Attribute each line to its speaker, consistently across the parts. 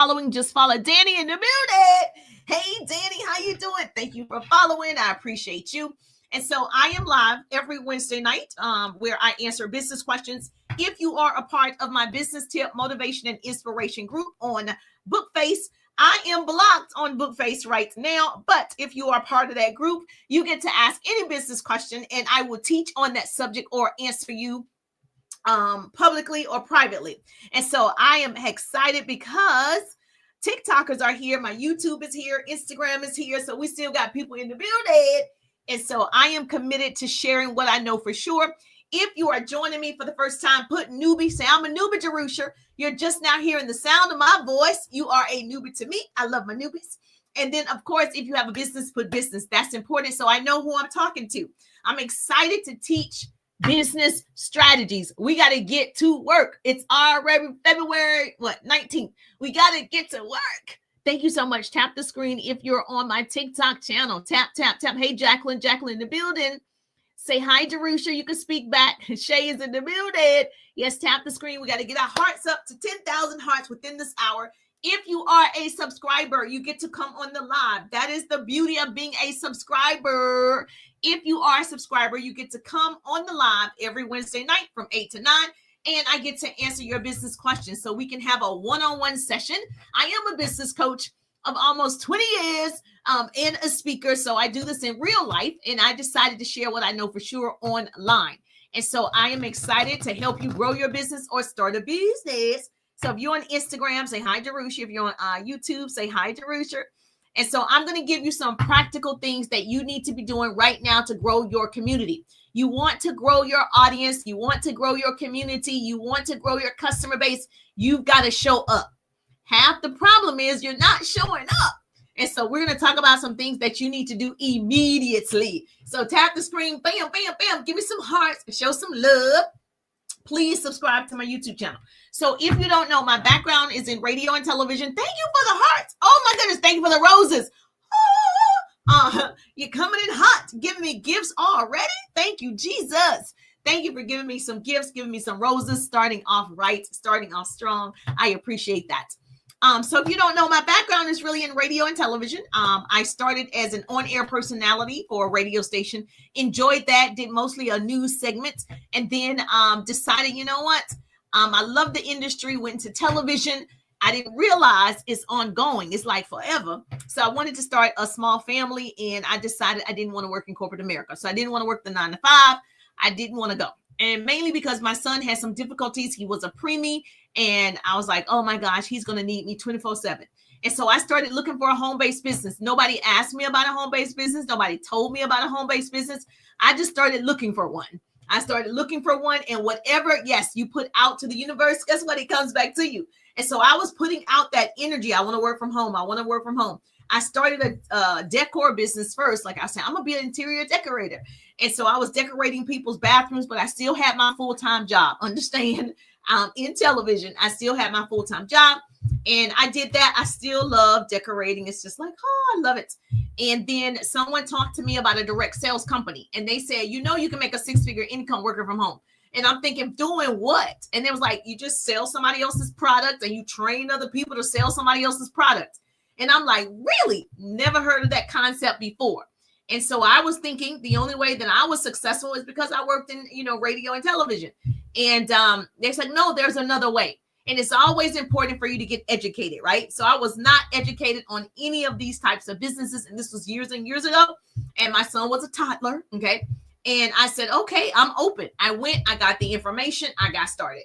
Speaker 1: following, just follow Danny in the building. Hey, Danny, how you doing? Thank you for following. I appreciate you. And so I am live every Wednesday night where I answer business questions. If you are a part of my business tip, motivation, and inspiration group on Bookface, I am blocked on Bookface right now. But if you are part of that group, you get to ask any business question and I will teach on that subject or answer you publicly or privately. And so I am excited because TikTokers are here. My YouTube is here. Instagram is here. So we still got people in the building. And so I am committed to sharing what I know for sure. If you are joining me for the first time, put newbie. Say, I'm a newbie, Jerusha. You're just now hearing the sound of my voice. You are a newbie to me. I love my newbies. And then, of course, if you have a business, put business. That's important. So I know who I'm talking to. I'm excited to teach business strategies. We got to get to work. It's already February 19th. We got to get to work. Thank you so much. Tap the screen if you're on my TikTok channel. Tap, tap, tap. Hey, Jacqueline in the building. Say hi, Jerusha. You can speak back. Shay is in the building. Yes, tap the screen. We got to get our hearts up to 10,000 hearts within this hour. If you are a subscriber, you get to come on the live. That is the beauty of being a subscriber. If you are a subscriber, you get to come on the live every Wednesday night from 8 to 9, and I get to answer your business questions so we can have a one-on-one session. I am a business coach of almost 20 years and a speaker, so I do this in real life, and I decided to share what I know for sure online. And so I am excited to help you grow your business or start a business. So if you're on Instagram, say hi, Jerusha. If you're on YouTube, say hi, Jerusha. And so I'm going to give you some practical things that you need to be doing right now to grow your community. You want to grow your audience. You want to grow your community. You want to grow your customer base. You've got to show up. Half the problem is you're not showing up. And so we're going to talk about some things that you need to do immediately. So tap the screen, bam, bam, bam. Give me some hearts and show some love. Please subscribe to my YouTube channel. So if you don't know, my background is in radio and television. Thank you for the hearts. Oh my goodness. Thank you for the roses. You're coming in hot, giving me gifts already. Thank you, Jesus. Thank you for giving me some gifts, giving me some roses, starting off right, starting off strong. I appreciate that. So if you don't know, my background is really in radio and television. I started as an on-air personality for a radio station, enjoyed that, did mostly a news segment, and then decided, you know what? I love the industry, went into television. I didn't realize it's ongoing. It's like forever. So I wanted to start a small family, and I decided I didn't want to work in corporate America. So I didn't want to work the 9 to 5. I didn't want to go. And mainly because my son had some difficulties. He was a preemie, and I was like, oh my gosh, he's going to need me 24/7. And so I started looking for a home-based business. Nobody asked me about a home-based business. Nobody told me about a home-based business. I just started looking for one. And whatever, yes, you put out to the universe, guess what? It comes back to you. And so I was putting out that energy. I want to work from home. I started a decor business first. Like I said, I'm going to be an interior decorator. And so I was decorating people's bathrooms, but I still had my full-time job. Understand? In television, I still had my full-time job. And I did that. I still love decorating. It's just like, oh, I love it. And then someone talked to me about a direct sales company. And they said, you know, you can make a 6-figure income working from home. And I'm thinking, doing what? And it was like, you just sell somebody else's product and you train other people to sell somebody else's product. And I'm like, really? Never heard of that concept before. And so I was thinking the only way that I was successful is because I worked in, radio and television. And they said, no, there's another way. And it's always important for you to get educated, right? So I was not educated on any of these types of businesses. And this was years and years ago. And my son was a toddler. Okay. And I said, okay, I'm open. I went, I got the information. I got started.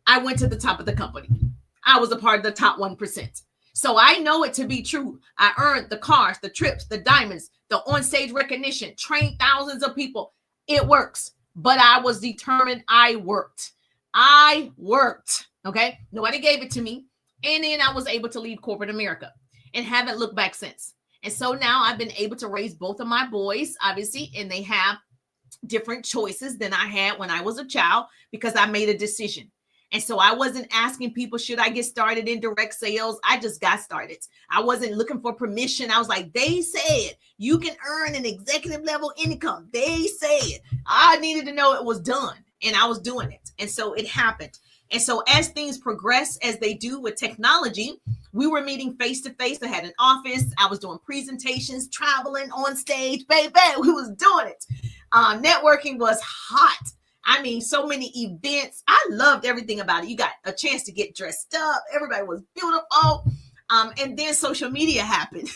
Speaker 1: I went to the top of the company. I was a part of the top 1%. So I know it to be true. I earned the cars, the trips, the diamonds, the on-stage recognition, trained thousands of people. It works. But I was determined. I worked. Okay. Nobody gave it to me. And then I was able to leave corporate America and haven't looked back since. And so now I've been able to raise both of my boys, obviously, and they have different choices than I had when I was a child because I made a decision. And so I wasn't asking people, should I get started in direct sales? I just got started. I wasn't looking for permission. I was like, they said you can earn an executive level income. They said I needed to know it was done, and I was doing it. And so it happened. And so as things progress, as they do with technology, we were meeting face to face. I had an office. I was doing presentations, traveling on stage, baby. We was doing it. Networking was hot. I mean, so many events. I loved everything about it. You got a chance to get dressed up. Everybody was beautiful. And then social media happened.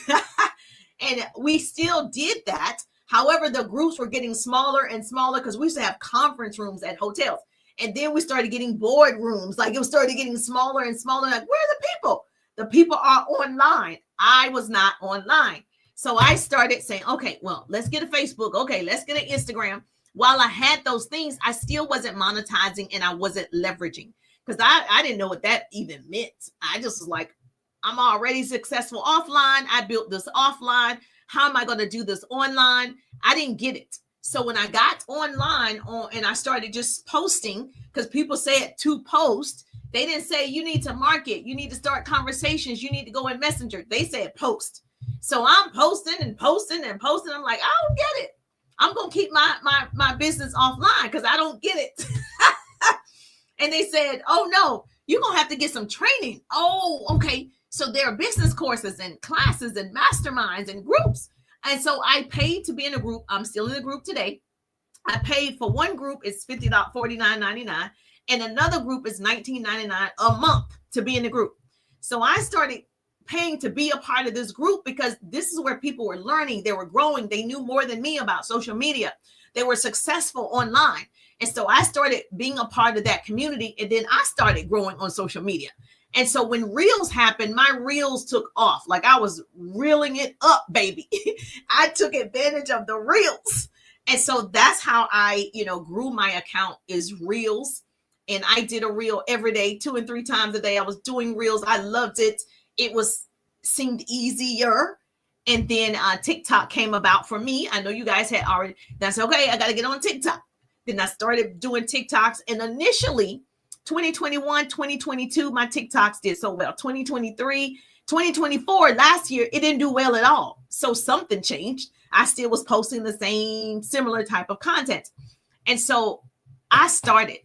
Speaker 1: And we still did that. However, the groups were getting smaller and smaller because we used to have conference rooms at hotels. And then we started getting board rooms. Like it started getting smaller and smaller. Like, where are the people? The people are online. I was not online. So I started saying, okay, well, let's get a Facebook. Okay, let's get an Instagram. While I had those things, I still wasn't monetizing and I wasn't leveraging because I didn't know what that even meant. I just was like, I'm already successful offline. I built this offline. How am I going to do this online? I didn't get it. So when I got online and I started just posting, because people said to post, they didn't say you need to market, you need to start conversations, you need to go in Messenger. They said post. So I'm posting and posting and posting. I'm like, I don't get it. I'm going to keep my business offline because I don't get it. And they said, oh, no, you're going to have to get some training. Oh, okay. So there are business courses and classes and masterminds and groups. And so I paid to be in a group. I'm still in the group today. I paid for one group, it's $49.99. And another group is $19.99 a month to be in the group. So I started paying to be a part of this group because this is where people were learning. They were growing. They knew more than me about social media. They were successful online. And so I started being a part of that community. And then I started growing on social media. And so when Reels happened, my Reels took off. Like I was reeling it up, baby. I took advantage of the Reels. And so that's how I, grew my account is Reels. And I did a Reel every day, 2 and 3 times a day. I was doing Reels. I loved it. It seemed easier. And then TikTok came about for me. I know you guys had already, that's okay. I got to get on TikTok. Then I started doing TikToks. And initially, 2021, 2022, my TikToks did so well. 2023, 2024, last year, it didn't do well at all. So something changed. I still was posting the same similar type of content. And so I started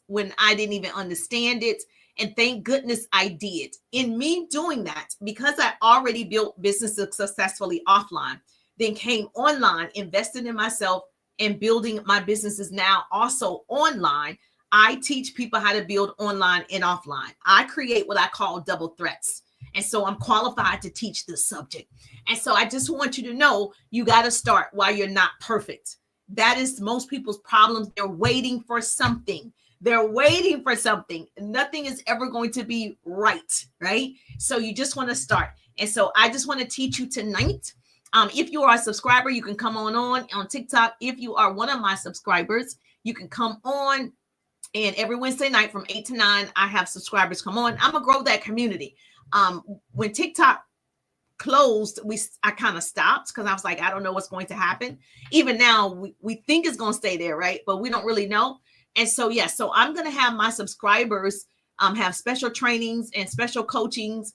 Speaker 1: when I didn't even understand it. And thank goodness I did. In me doing that, because I already built businesses successfully offline, then came online, invested in myself and building my businesses now also online. I teach people how to build online and offline. I create what I call double threats. And so I'm qualified to teach this subject. And so I just want you to know, you got to start while you're not perfect. That is most people's problems. They're waiting for something. They're waiting for something. Nothing is ever going to be right? So you just want to start. And so I just want to teach you tonight. If you are a subscriber, you can come on TikTok. If you are one of my subscribers, you can come on. And every Wednesday night from 8 to 9, I have subscribers come on. I'm going to grow that community. When TikTok closed, I kind of stopped because I was like, I don't know what's going to happen. Even now, we think it's going to stay there, right? But we don't really know. And so, so I'm going to have my subscribers have special trainings and special coachings.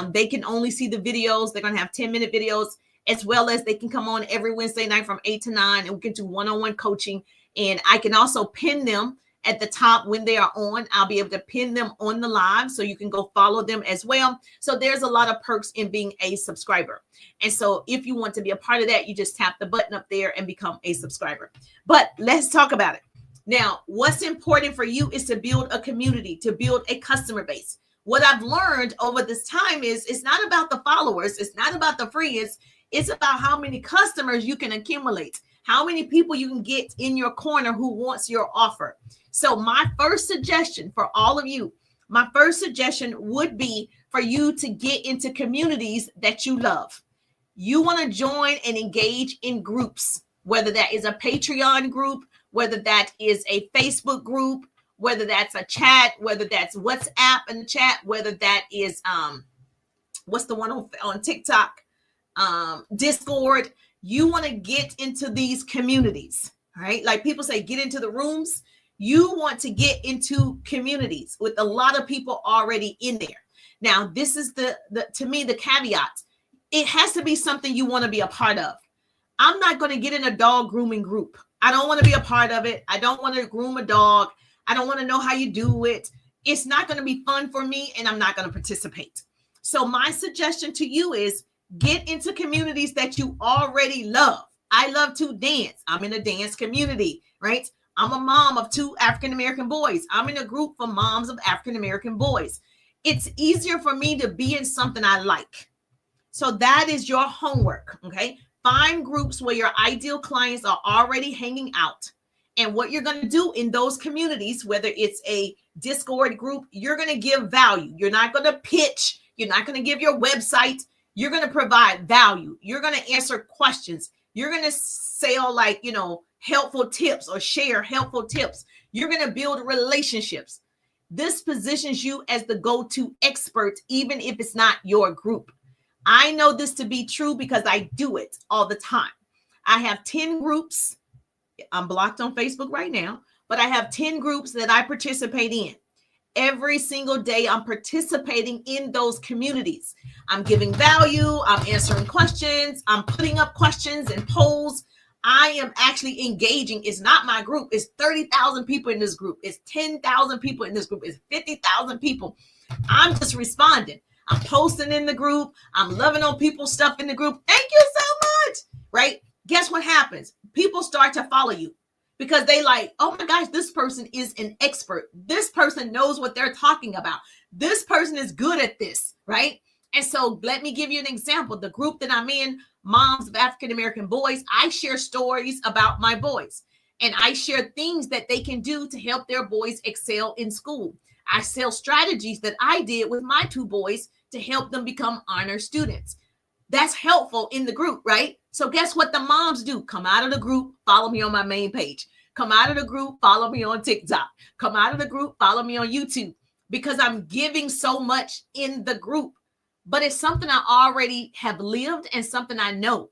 Speaker 1: They can only see the videos. They're going to have 10-minute videos, as well as they can come on every Wednesday night from 8 to 9, and we can do one-on-one coaching. And I can also pin them at the top when they are on. I'll be able to pin them on the live, so you can go follow them as well. So there's a lot of perks in being a subscriber. And so if you want to be a part of that, you just tap the button up there and become a subscriber. But let's talk about it. Now, what's important for you is to build a community, to build a customer base. What I've learned over this time is it's not about the followers. It's not about the friends. It's about how many customers you can accumulate, how many people you can get in your corner who wants your offer. So my first suggestion for all of you, would be for you to get into communities that you love. You want to join and engage in groups, whether that is a Patreon group, whether that is a Facebook group, whether that's a chat, whether that's WhatsApp in the chat, whether that is, what's the one on TikTok, Discord. You want to get into these communities, right? Like people say, get into the rooms. You want to get into communities with a lot of people already in there. Now, this is to me, the caveat. It has to be something you want to be a part of. I'm not going to get in a dog grooming group. I don't want to be a part of it. I don't want to groom a dog. I don't want to know how you do it. It's not going to be fun for me, and I'm not going to participate. So my suggestion to you is get into communities that you already love. I love to dance. I'm in a dance community, right? I'm a mom of 2 African-American boys. I'm in a group for moms of African-American boys. It's easier for me to be in something I like. So that is your homework, okay? Find groups where your ideal clients are already hanging out. And what you're going to do in those communities, whether it's a Discord group, you're going to give value. You're not going to pitch. You're not going to give your website. You're going to provide value. You're going to answer questions. You're going to sell helpful tips or share helpful tips. You're going to build relationships. This positions you as the go-to expert, even if it's not your group. I know this to be true because I do it all the time. I have 10 groups. I'm blocked on Facebook right now, but I have 10 groups that I participate in. Every single day, I'm participating in those communities. I'm giving value. I'm answering questions. I'm putting up questions and polls. I am actually engaging. It's not my group. It's 30,000 people in this group. It's 10,000 people in this group. It's 50,000 people. I'm just responding. I'm posting in the group. I'm loving on people's stuff in the group. Thank you so much. Right? Guess what happens? People start to follow you because they like, oh my gosh, this person is an expert. This person knows what they're talking about. This person is good at this, right? And so let me give you an example. The group that I'm in, Moms of African-American Boys, I share stories about my boys. And I share things that they can do to help their boys excel in school. I sell strategies that I did with my 2 boys to help them become honor students. That's helpful in the group, right? So guess what the moms do? Come out of the group, follow me on my main page. Come out of the group, follow me on TikTok. Come out of the group, follow me on YouTube, because I'm giving so much in the group. But it's something I already have lived and something I know.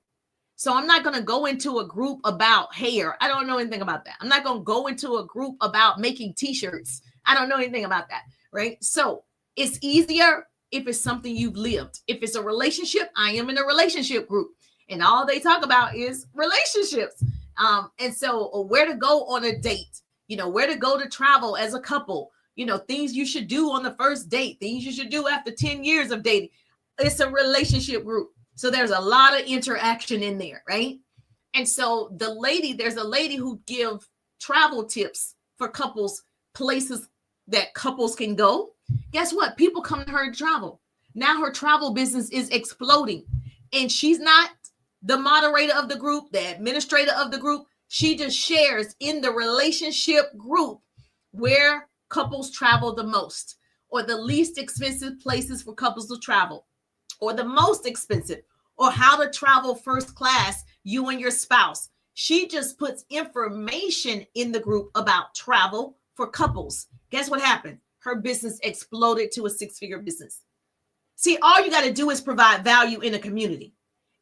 Speaker 1: So I'm not going to go into a group about hair. I don't know anything about that. I'm not going to go into a group about making t-shirts. I don't know anything about that, right? So it's easier if it's something you've lived. If it's a relationship, I am in a relationship group, and all they talk about is relationships. And so where to go on a date, where to go to travel as a couple, things you should do on the first date, things you should do after 10 years of dating. It's a relationship group. So there's a lot of interaction in there, right? And so there's a lady who gives travel tips for couples, places that couples can go. Guess what? People come to her to travel. Now her travel business is exploding. And she's not the moderator of the group, the administrator of the group. She just shares in the relationship group where couples travel the most, or the least expensive places for couples to travel, or the most expensive, or how to travel first class, you and your spouse. She just puts information in the group about travel for couples. Guess what happened? Her business exploded to a 6-figure business. See, all you got to do is provide value in a community.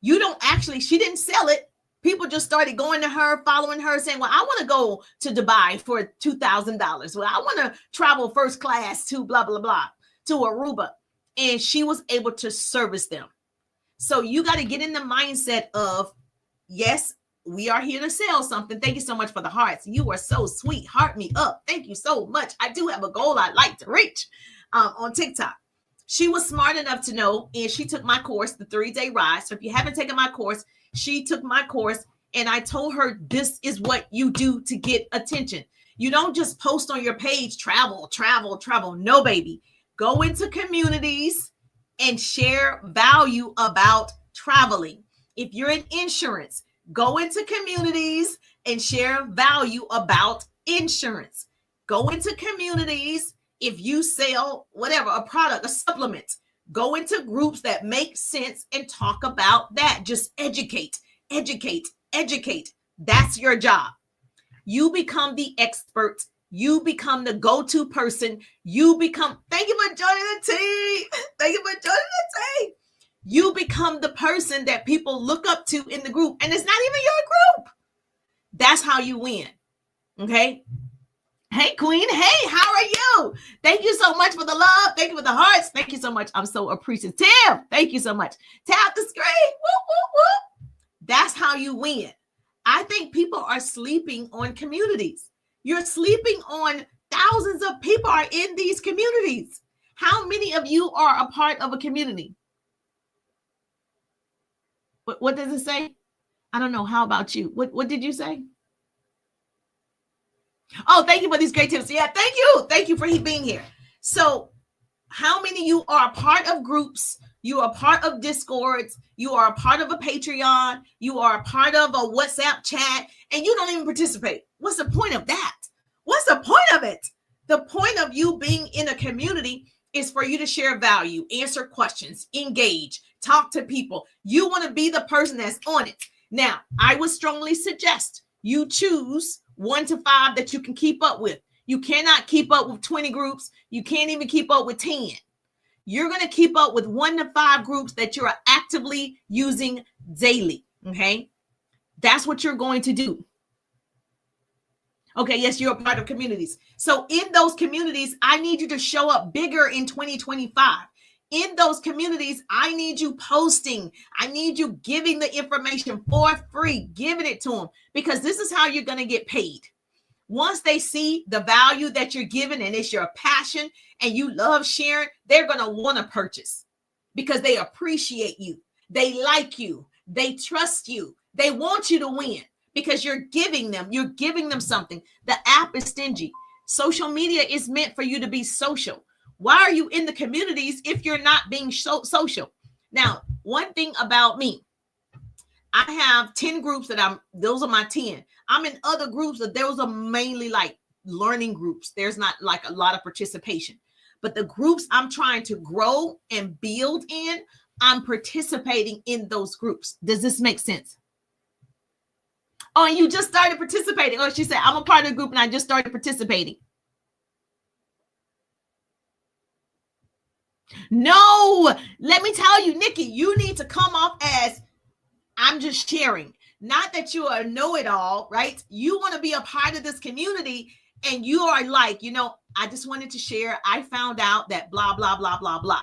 Speaker 1: She didn't sell it. People just started going to her, following her, saying, well, I want to go to Dubai for $2,000. Well, I want to travel first class to blah, blah, blah, to Aruba. And she was able to service them. So you got to get in the mindset of, yes, we are here to sell something. Thank you so much for the hearts. You are so sweet. Heart me up. Thank you so much. I do have a goal I'd like to reach on TikTok. She was smart enough to know, and she took my course, the 3-day ride. So if you haven't taken my course, she took my course, and I told her this is what you do to get attention. You don't just post on your page, travel, travel, travel. No, baby. Go into communities and share value about traveling. If you're in insurance, go into communities and share value about insurance. Go into communities. If you sell whatever, a product, a supplement, go into groups that make sense and talk about that. Just educate, educate, educate. That's your job. You become the expert. You become the go-to person. Thank you for joining the team. Thank you for joining the team. You become the person that people look up to in the group, and it's not even your group. That's how you win. Okay. Hey, Queen. Hey, how are you? Thank you so much for the love. Thank you for the hearts. Thank you so much. I'm so appreciative. Thank you so much. Tap the screen. Whoop, whoop, whoop. That's how you win. I think people are sleeping on communities. You're sleeping on Thousands of people are in these communities. How many of you are a part of a community? What does it say? I don't know. How about you? What did you say? Oh, thank you for these great tips. Yeah, thank you. Thank you for being here. So how many of you are a part of groups? You are a part of Discords. You are a part of a Patreon. You are a part of a WhatsApp chat, and you don't even participate. What's the point of that? What's the point of it? The point of you being in a community is for you to share value, answer questions, engage, talk to people. You want to be the person that's on it. Now, I would strongly suggest you choose 1 to 5 that you can keep up with. You cannot keep up with 20 groups. You can't even keep up with 10. You're going to keep up with 1 to 5 groups that you're actively using daily. Okay. That's what you're going to do. Okay. Yes, you're a part of communities. So in those communities, I need you to show up bigger in 2025. In those communities, I need you posting. I need you giving the information for free, giving it to them, because this is how you're going to get paid. Once they see the value that you're giving and it's your passion and you love sharing, they're going to want to purchase because they appreciate you. They like you. They trust you. They want you to win because you're giving them something. The app is stingy. Social media is meant for you to be social. Why are you in the communities if you're not being social? Now, one thing about me, I have 10 groups those are my 10. I'm in other groups that those are mainly like learning groups. There's not like a lot of participation, but the groups I'm trying to grow and build in, I'm participating in those groups. Does this make sense? Oh, and you just started participating. Oh, she said, I'm a part of the group and I just started participating. No, let me tell you, Nikki, you need to come off as I'm just sharing. Not that you are a know-it-all, right? You want to be a part of this community and you are like, I just wanted to share. I found out that blah, blah, blah, blah, blah.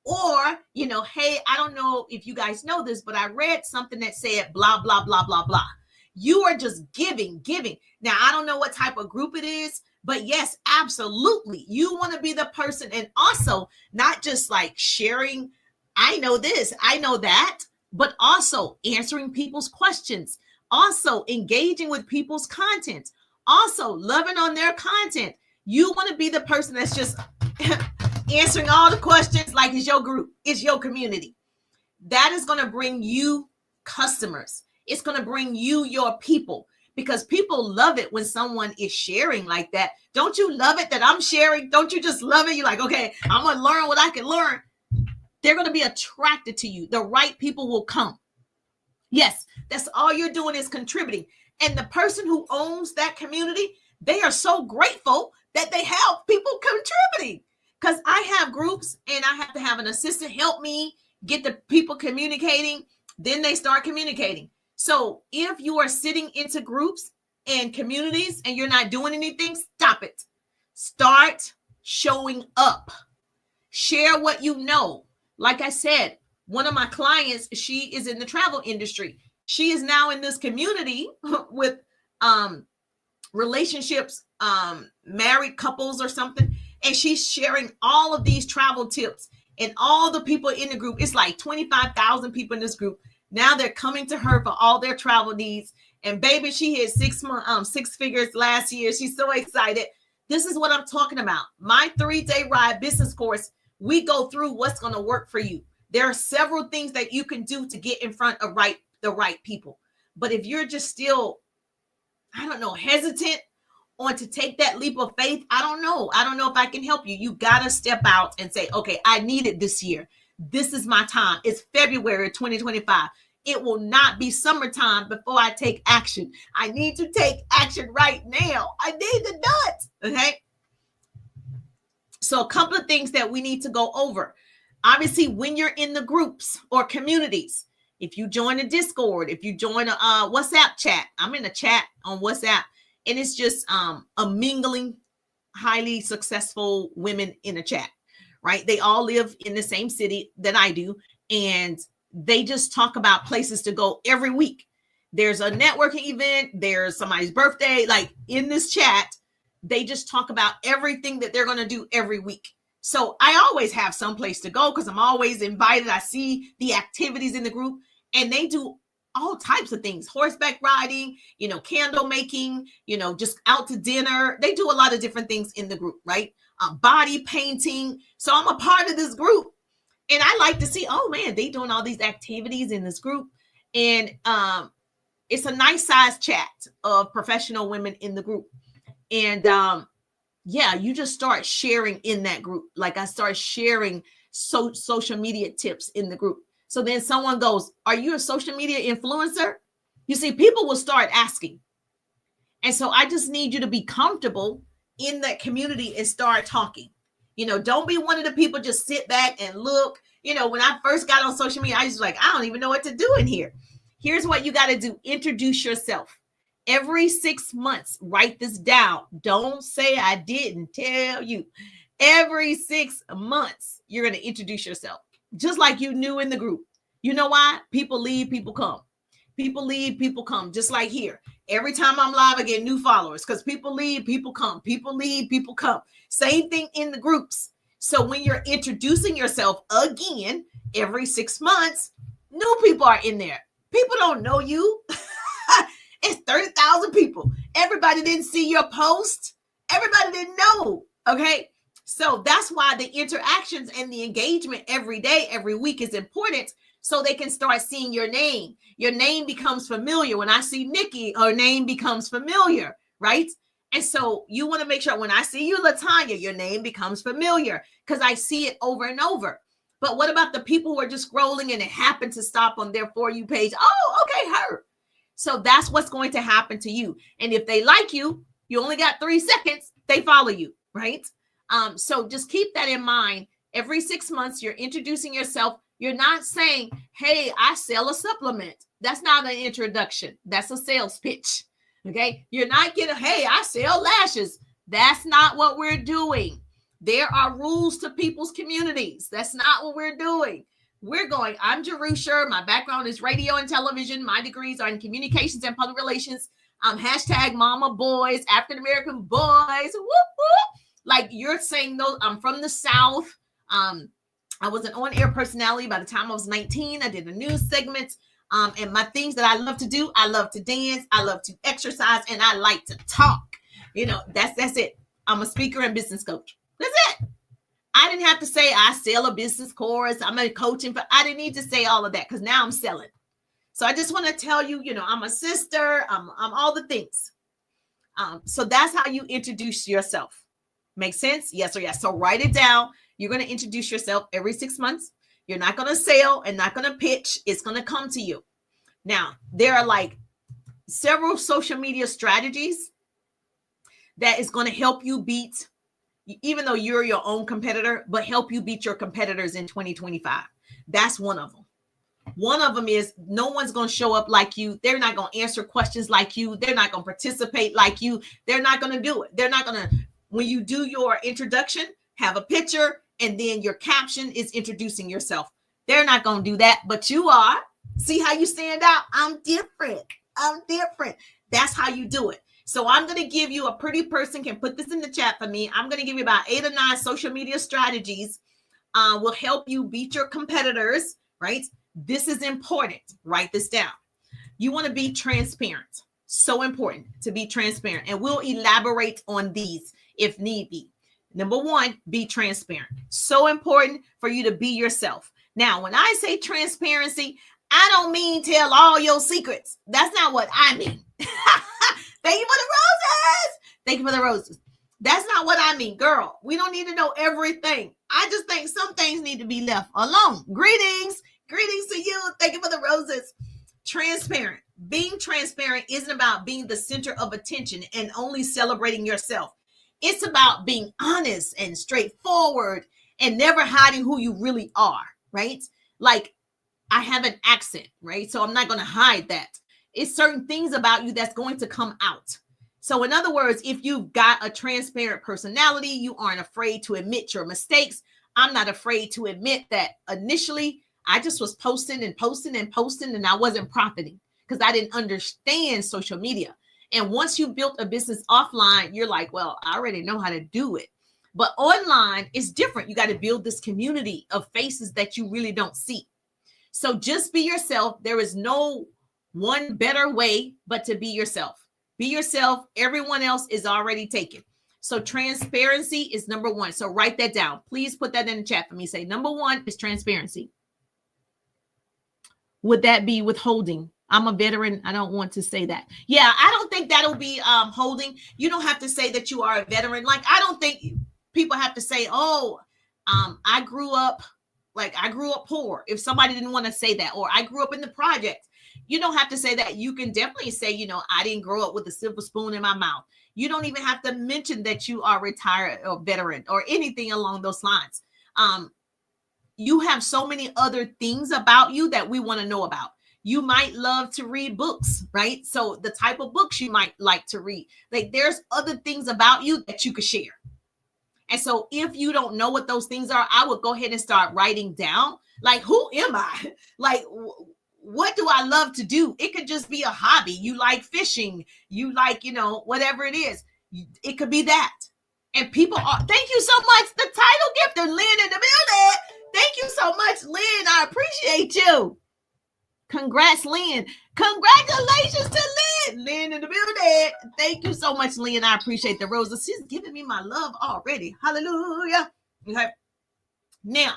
Speaker 1: Or, hey, I don't know if you guys know this, but I read something that said blah, blah, blah, blah, blah. You are just giving. Now, I don't know what type of group it is, but yes, absolutely. You want to be the person and also not just like sharing. I know this, I know that, but also answering people's questions, also engaging with people's content, also loving on their content. You want to be the person that's just answering all the questions like it's your group, it's your community. That is going to bring you customers. It's going to bring you your people because people love it when someone is sharing like that. Don't you love it that I'm sharing? Don't you just love it? You're like, okay, I'm going to learn what I can learn. They're going to be attracted to you. The right people will come. Yes, that's all you're doing is contributing. And the person who owns that community, they are so grateful that they have people contributing. Because I have groups and I have to have an assistant help me get the people communicating. Then they start communicating. So if you are sitting into groups and communities and you're not doing anything, stop it. Start showing up. Share what you know. Like I said, one of my clients, she is in the travel industry. She is now in this community with relationships, married couples or something. And she's sharing all of these travel tips and all the people in the group. It's like 25,000 people in this group. Now they're coming to her for all their travel needs. And baby, she hit 6 figures last year. She's so excited. This is what I'm talking about. My 3-day ride business course, we go through what's going to work for you. There are several things that you can do to get in front of the right people. But if you're just still, hesitant on to take that leap of faith, I don't know if I can help you. You got to step out and say, okay, I need it this year. This is my time. It's February 2025. It will not be summertime before I take action. I need to take action right now. I need to do it. Okay. So a couple of things that we need to go over. Obviously, when you're in the groups or communities, if you join a Discord, if you join a WhatsApp chat, I'm in a chat on WhatsApp, and it's just a mingling, highly successful women in a chat, right? They all live in the same city that I do, and they just talk about places to go every week. There's a networking event. There's somebody's birthday. Like in this chat, they just talk about everything that they're going to do every week. So I always have some place to go because I'm always invited. I see the activities in the group, and they do all types of things: horseback riding, candle making, just out to dinner. They do a lot of different things in the group, right? Body painting. So I'm a part of this group, and I like to see, oh man, they doing all these activities in this group. And it's a nice size chat of professional women in the group. And yeah, you just start sharing in that group. Like I start sharing social media tips in the group. So then someone goes, are you a social media influencer? You see, people will start asking. And so I just need you to be comfortable in that community and start talking. Don't be one of the people just sit back and look. When I first got on social media, I was like, I don't even know what to do in here. Here's what you got to do. Introduce yourself. Every 6 months, write this down. Don't say I didn't tell you. Every 6 months, you're going to introduce yourself, just like you knew in the group. You know why? People leave, people come. People leave, people come. Just like here. Every time I'm live, I get new followers because people leave, people come. People leave, people come. Same thing in the groups. So when you're introducing yourself again, every 6 months, new people are in there. People don't know you. It's 30,000 people. Everybody didn't see your post. Everybody didn't know. Okay. So that's why the interactions and the engagement every day, every week is important. So they can start seeing your name. Your name becomes familiar. When I see Nikki, her name becomes familiar, right? And so you want to make sure when I see you, Latanya, your name becomes familiar because I see it over and over. But what about the people who are just scrolling and it happened to stop on their For You page? Oh, okay, her. So that's what's going to happen to you. And if they like you, you only got 3 seconds, they follow you, right? So just keep that in mind. Every 6 months, you're introducing yourself. You're not saying, hey, I sell a supplement. That's not an introduction. That's a sales pitch. Okay. You're not getting, hey, I sell lashes. That's not what we're doing. There are rules to people's communities. That's not what we're doing. We're going, I'm Jerusha. My background is radio and television. My degrees are in communications and public relations. Hashtag mama boys, African-American boys. Whoop, whoop. Like you're saying those, I'm from the South. I was an on-air personality by the time I was 19. I did a news segment. And my things that I love to do, I love to dance, I love to exercise, and I like to talk. That's it. I'm a speaker and business coach. That's it. I didn't have to say I sell a business course. I'm a coaching, but I didn't need to say all of that because now I'm selling. So I just want to tell you, I'm a sister. I'm all the things. So that's how you introduce yourself. Make sense? Yes or yes. So write it down. You're going to introduce yourself every 6 months. You're not going to sell and not going to pitch. It's going to come to you. Now, there are like several social media strategies that is going to help you beat, even though you're your own competitor, but help you beat your competitors in 2025. That's one of them. One of them is no one's going to show up like you. They're not going to answer questions like you. They're not going to participate like you. They're not going to do it. They're not going to, when you do your introduction, have a picture, and then your caption is introducing yourself. They're not going to do that, but you are. See how you stand out? I'm different. I'm different. That's how you do it. So I'm going to give you, a pretty person can put this in the chat for me. I'm going to give you about 8 or 9 social media strategies. Will help you beat your competitors, right? This is important. Write this down. You want to be transparent. So important to be transparent. And we'll elaborate on these if need be. Number 1, be transparent. So important for you to be yourself. Now, when I say transparency, I don't mean tell all your secrets. That's not what I mean. Thank you for the roses. Thank you for the roses. That's not what I mean, girl. We don't need to know everything. I just think some things need to be left alone. Greetings. Greetings to you. Thank you for the roses. Transparent. Being transparent isn't about being the center of attention and only celebrating yourself. It's about being honest and straightforward and never hiding who you really are, right? Like, I have an accent, right? So I'm not going to hide that. It's certain things about you that's going to come out. So in other words, if you've got a transparent personality, you aren't afraid to admit your mistakes. I'm not afraid to admit that initially I just was posting and I wasn't profiting because I didn't understand social media. And once you built a business offline, you're like, well, I already know how to do it. But online is different. You got to build this community of faces that you really don't see. So just be yourself. There is no one better way but to be yourself. Be yourself. Everyone else is already taken. So transparency is number one. So write that down. Please put that in the chat for me. Say number one is transparency. Would that be withholding? I'm a veteran. I don't want to say that. Yeah, I don't think that'll be holding. You don't have to say that you are a veteran. Like, I don't think people have to say, oh, I grew up poor. If somebody didn't want to say that, or I grew up in the projects, you don't have to say that. You can definitely say, I didn't grow up with a silver spoon in my mouth. You don't even have to mention that you are retired or veteran or anything along those lines. You have so many other things about you that we want to know about. You might love to read books, right? So the type of books you might like to read, like there's other things about you that you could share. And so if you don't know what those things are, I would go ahead and start writing down, like, who am I? Like, what do I love to do? It could just be a hobby. You like fishing. You like, whatever it is. It could be that. And people are, thank you so much. The title gift and Lynn in the building. Thank you so much, Lynn. I appreciate you. Congrats, Lynn. Congratulations to Lynn. Lynn in the building. Thank you so much, Lynn. I appreciate the roses. She's giving me my love already. Hallelujah. Okay. Now,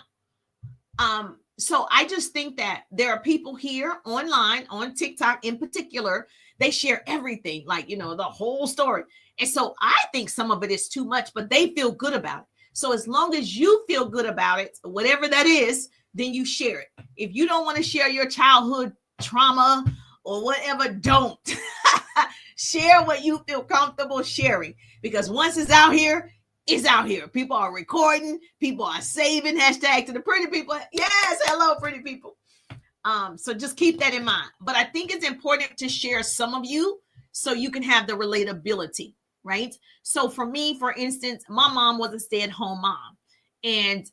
Speaker 1: so I just think that there are people here online, on TikTok in particular, they share everything, like, the whole story. And so I think some of it is too much, but they feel good about it. So as long as you feel good about it, whatever that is, then you share it. If you don't want to share your childhood trauma or whatever, don't. Share what you feel comfortable sharing, because once it's out here, it's out here. People are recording, people are saving. Hashtag to the pretty people. Yes, hello, pretty people. So just keep that in mind. But I think it's important to share some of you so you can have the relatability, right? So for me, for instance, my mom was a stay-at-home mom, and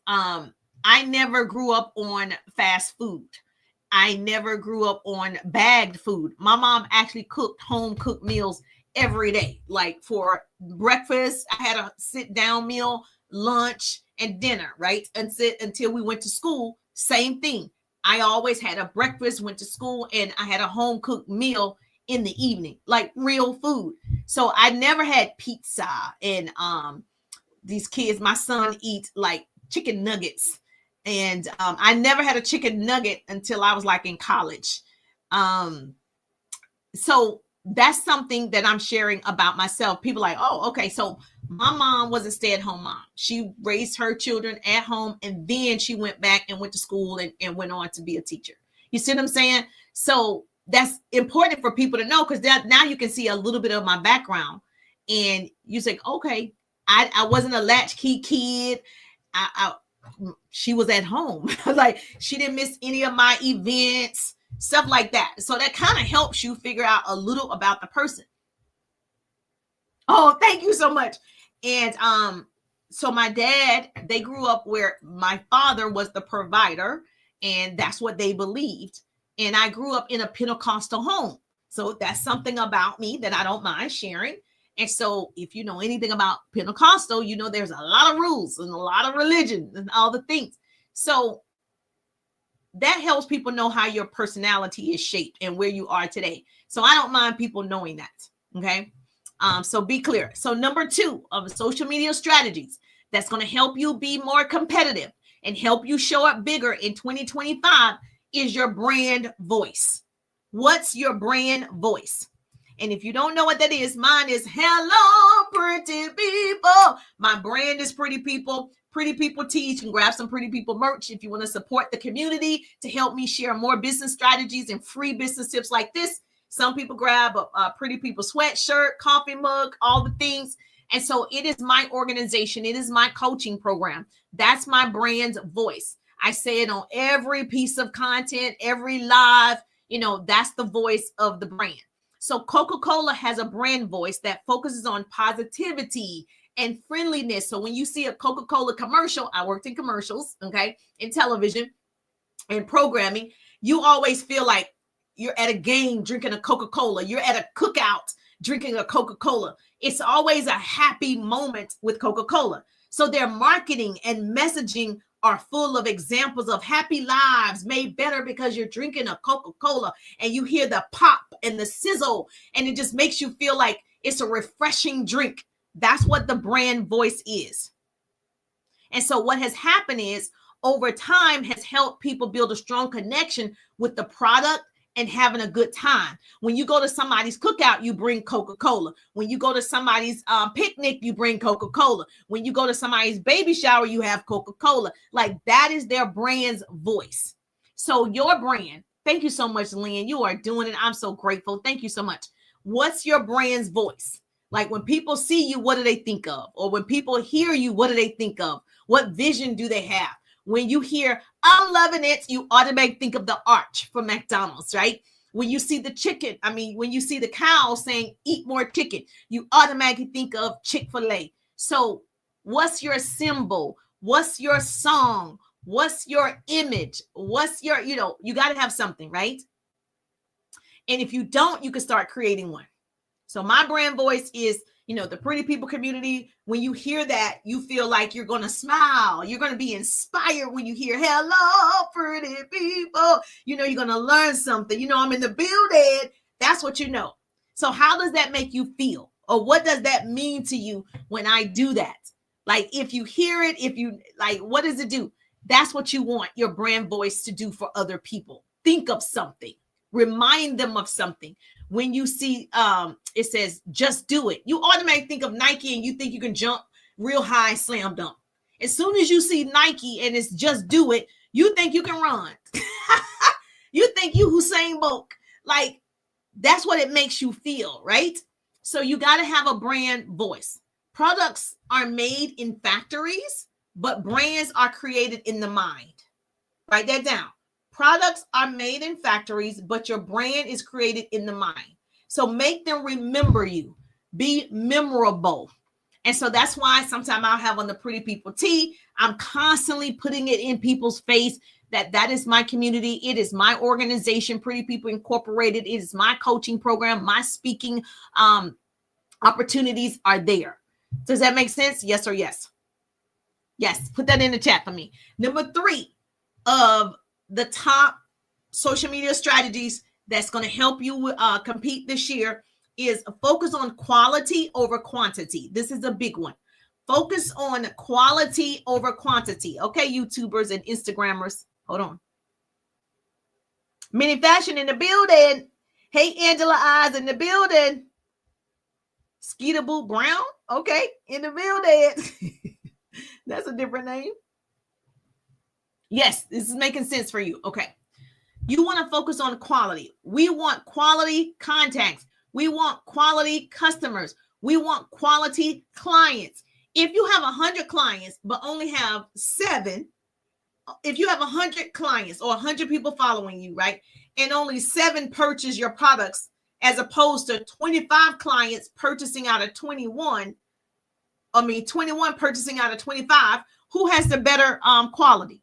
Speaker 1: I never grew up on fast food. I never grew up on bagged food. My mom actually cooked home cooked meals every day. Like for breakfast, I had a sit down meal, lunch, and dinner, right? And sit until we went to school. Same thing. I always had a breakfast, went to school, and I had a home cooked meal in the evening, like real food. So I never had pizza. And these kids, my son eats like chicken nuggets. And I never had a chicken nugget until I was like in college. So that's something that I'm sharing about myself. People are like, oh, okay. So my mom was a stay-at-home mom. She raised her children at home, and then she went back and went to school and went on to be a teacher. You see what I'm saying? So that's important for people to know, because now you can see a little bit of my background, and you say, okay, I wasn't a latchkey kid. She was at home. Like, she didn't miss any of my events, stuff like that. So that kind of helps you figure out a little about the person. Oh, thank you so much. And so my dad, they grew up where my father was the provider, and that's what they believed. And I grew up in a Pentecostal home. So that's something about me that I don't mind sharing. And so if you know anything about Pentecostal, there's a lot of rules and a lot of religion and all the things. So that helps people know how your personality is shaped and where you are today. So I don't mind people knowing that. Okay. So be clear. So number 2 of social media strategies that's going to help you be more competitive and help you show up bigger in 2025 is your brand voice. What's your brand voice? And if you don't know what that is, mine is hello, pretty people. My brand is Pretty People. Pretty People Tees. You can grab some Pretty People merch if you want to support the community to help me share more business strategies and free business tips like this. Some people grab a Pretty People sweatshirt, coffee mug, all the things. And so it is my organization. It is my coaching program. That's my brand's voice. I say it on every piece of content, every live, that's the voice of the brand. So Coca-Cola has a brand voice that focuses on positivity and friendliness. So when you see a Coca-Cola commercial, I worked in commercials, okay, in television and programming, you always feel like you're at a game drinking a Coca-Cola. You're at a cookout drinking a Coca-Cola. It's always a happy moment with Coca-Cola. So their marketing and messaging are full of examples of happy lives made better because you're drinking a Coca-Cola, and you hear the pop and the sizzle, and it just makes you feel like it's a refreshing drink. That's what the brand voice is. And so what has happened is, over time, has helped people build a strong connection with the product and having a good time. When you go to somebody's cookout, you bring Coca-Cola. When you go to somebody's picnic, you bring Coca-Cola. When you go to somebody's baby shower, you have Coca-Cola. Like, that is their brand's voice. So your brand, thank you so much, Lynn. You are doing it. I'm so grateful. Thank you so much. What's your brand's voice? Like, when people see you, what do they think of? Or when people hear you, what do they think of? What vision do they have? When you hear, I'm loving it, you automatically think of the arch from McDonald's, right? When you see the chicken, when you see the cow saying, eat more chicken, you automatically think of Chick-fil-A. So what's your symbol? What's your song? What's your image? What's your, you got to have something, right? And if you don't, you can start creating one. So my brand voice is, the pretty people community. When you hear that, you feel like you're going to smile. You're going to be inspired when you hear, hello, pretty people. You're going to learn something. I'm in the building. That's what you know. So how does that make you feel? Or what does that mean to you when I do that? Like, if you hear it, what does it do? That's what you want your brand voice to do for other people. Think of something. Remind them of something. When you see it says just do it, you automatically think of Nike, and you think you can jump real high, slam dunk. As soon as you see Nike and it's just do it, you think you can run. You think you Usain Bolt. Like, that's what it makes you feel, right? So you got to have a brand voice. Products are made in factories, but brands are created in the mind. Write that down. Products are made in factories, but your brand is created in the mind. So make them remember you. Be memorable. And so that's why sometimes I'll have on the Pretty People tee. I'm constantly putting it in people's face that is my community. It is my organization, Pretty People Incorporated. It is my coaching program. My speaking opportunities are there. Does that make sense? Yes or yes? Yes. Put that in the chat for me. Number 3 of the top social media strategies that's going to help you compete this year is focus on quality over quantity. This is a big one. Focus on quality over quantity. Okay, YouTubers and Instagrammers. Hold on. Mini Fashion in the building. Hey, Angela Eyes in the building. Skeeter Boo Brown. Okay, in the building. That's a different name. Yes, this is making sense for you. Okay. You want to focus on quality. We want quality contacts. We want quality customers. We want quality clients. If you have 100 clients, but only have 7, if you have 100 clients or 100 people following you, right? And only 7 purchase your products, as opposed to 25 clients purchasing out of 21 purchasing out of 25, who has the better quality?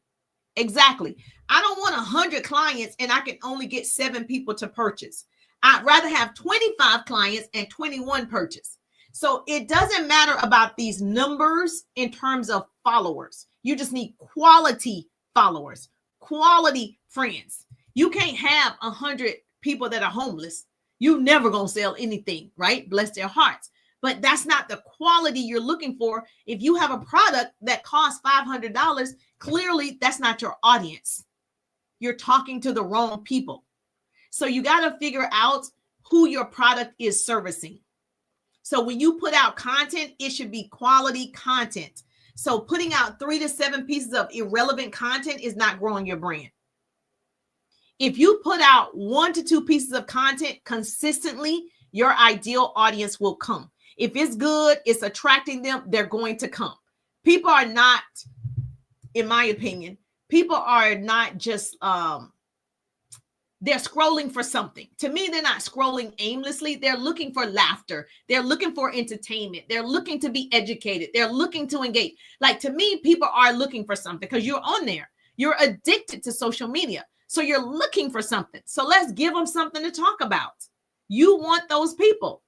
Speaker 1: Exactly. I don't want 100 clients and I can only get 7 people to purchase. I'd rather have 25 clients and 21 purchase. So it doesn't matter about these numbers in terms of followers. You just need quality followers, quality friends. You can't have 100 people that are homeless. You never gonna sell anything, right? Bless their hearts. But that's not the quality you're looking for. If you have a product that costs $500, clearly that's not your audience. You're talking to the wrong people. So you got to figure out who your product is servicing. So when you put out content, it should be quality content. So putting out 3 to 7 pieces of irrelevant content is not growing your brand. If you put out 1 to 2 pieces of content consistently, your ideal audience will come. If it's good, it's attracting them, they're going to come. People are not, in my opinion, people are not just, they're scrolling for something. To me, they're not scrolling aimlessly. They're looking for laughter. They're looking for entertainment. They're looking to be educated. They're looking to engage. Like, to me, people are looking for something because you're on there. You're addicted to social media. So you're looking for something. So let's give them something to talk about. You want those people.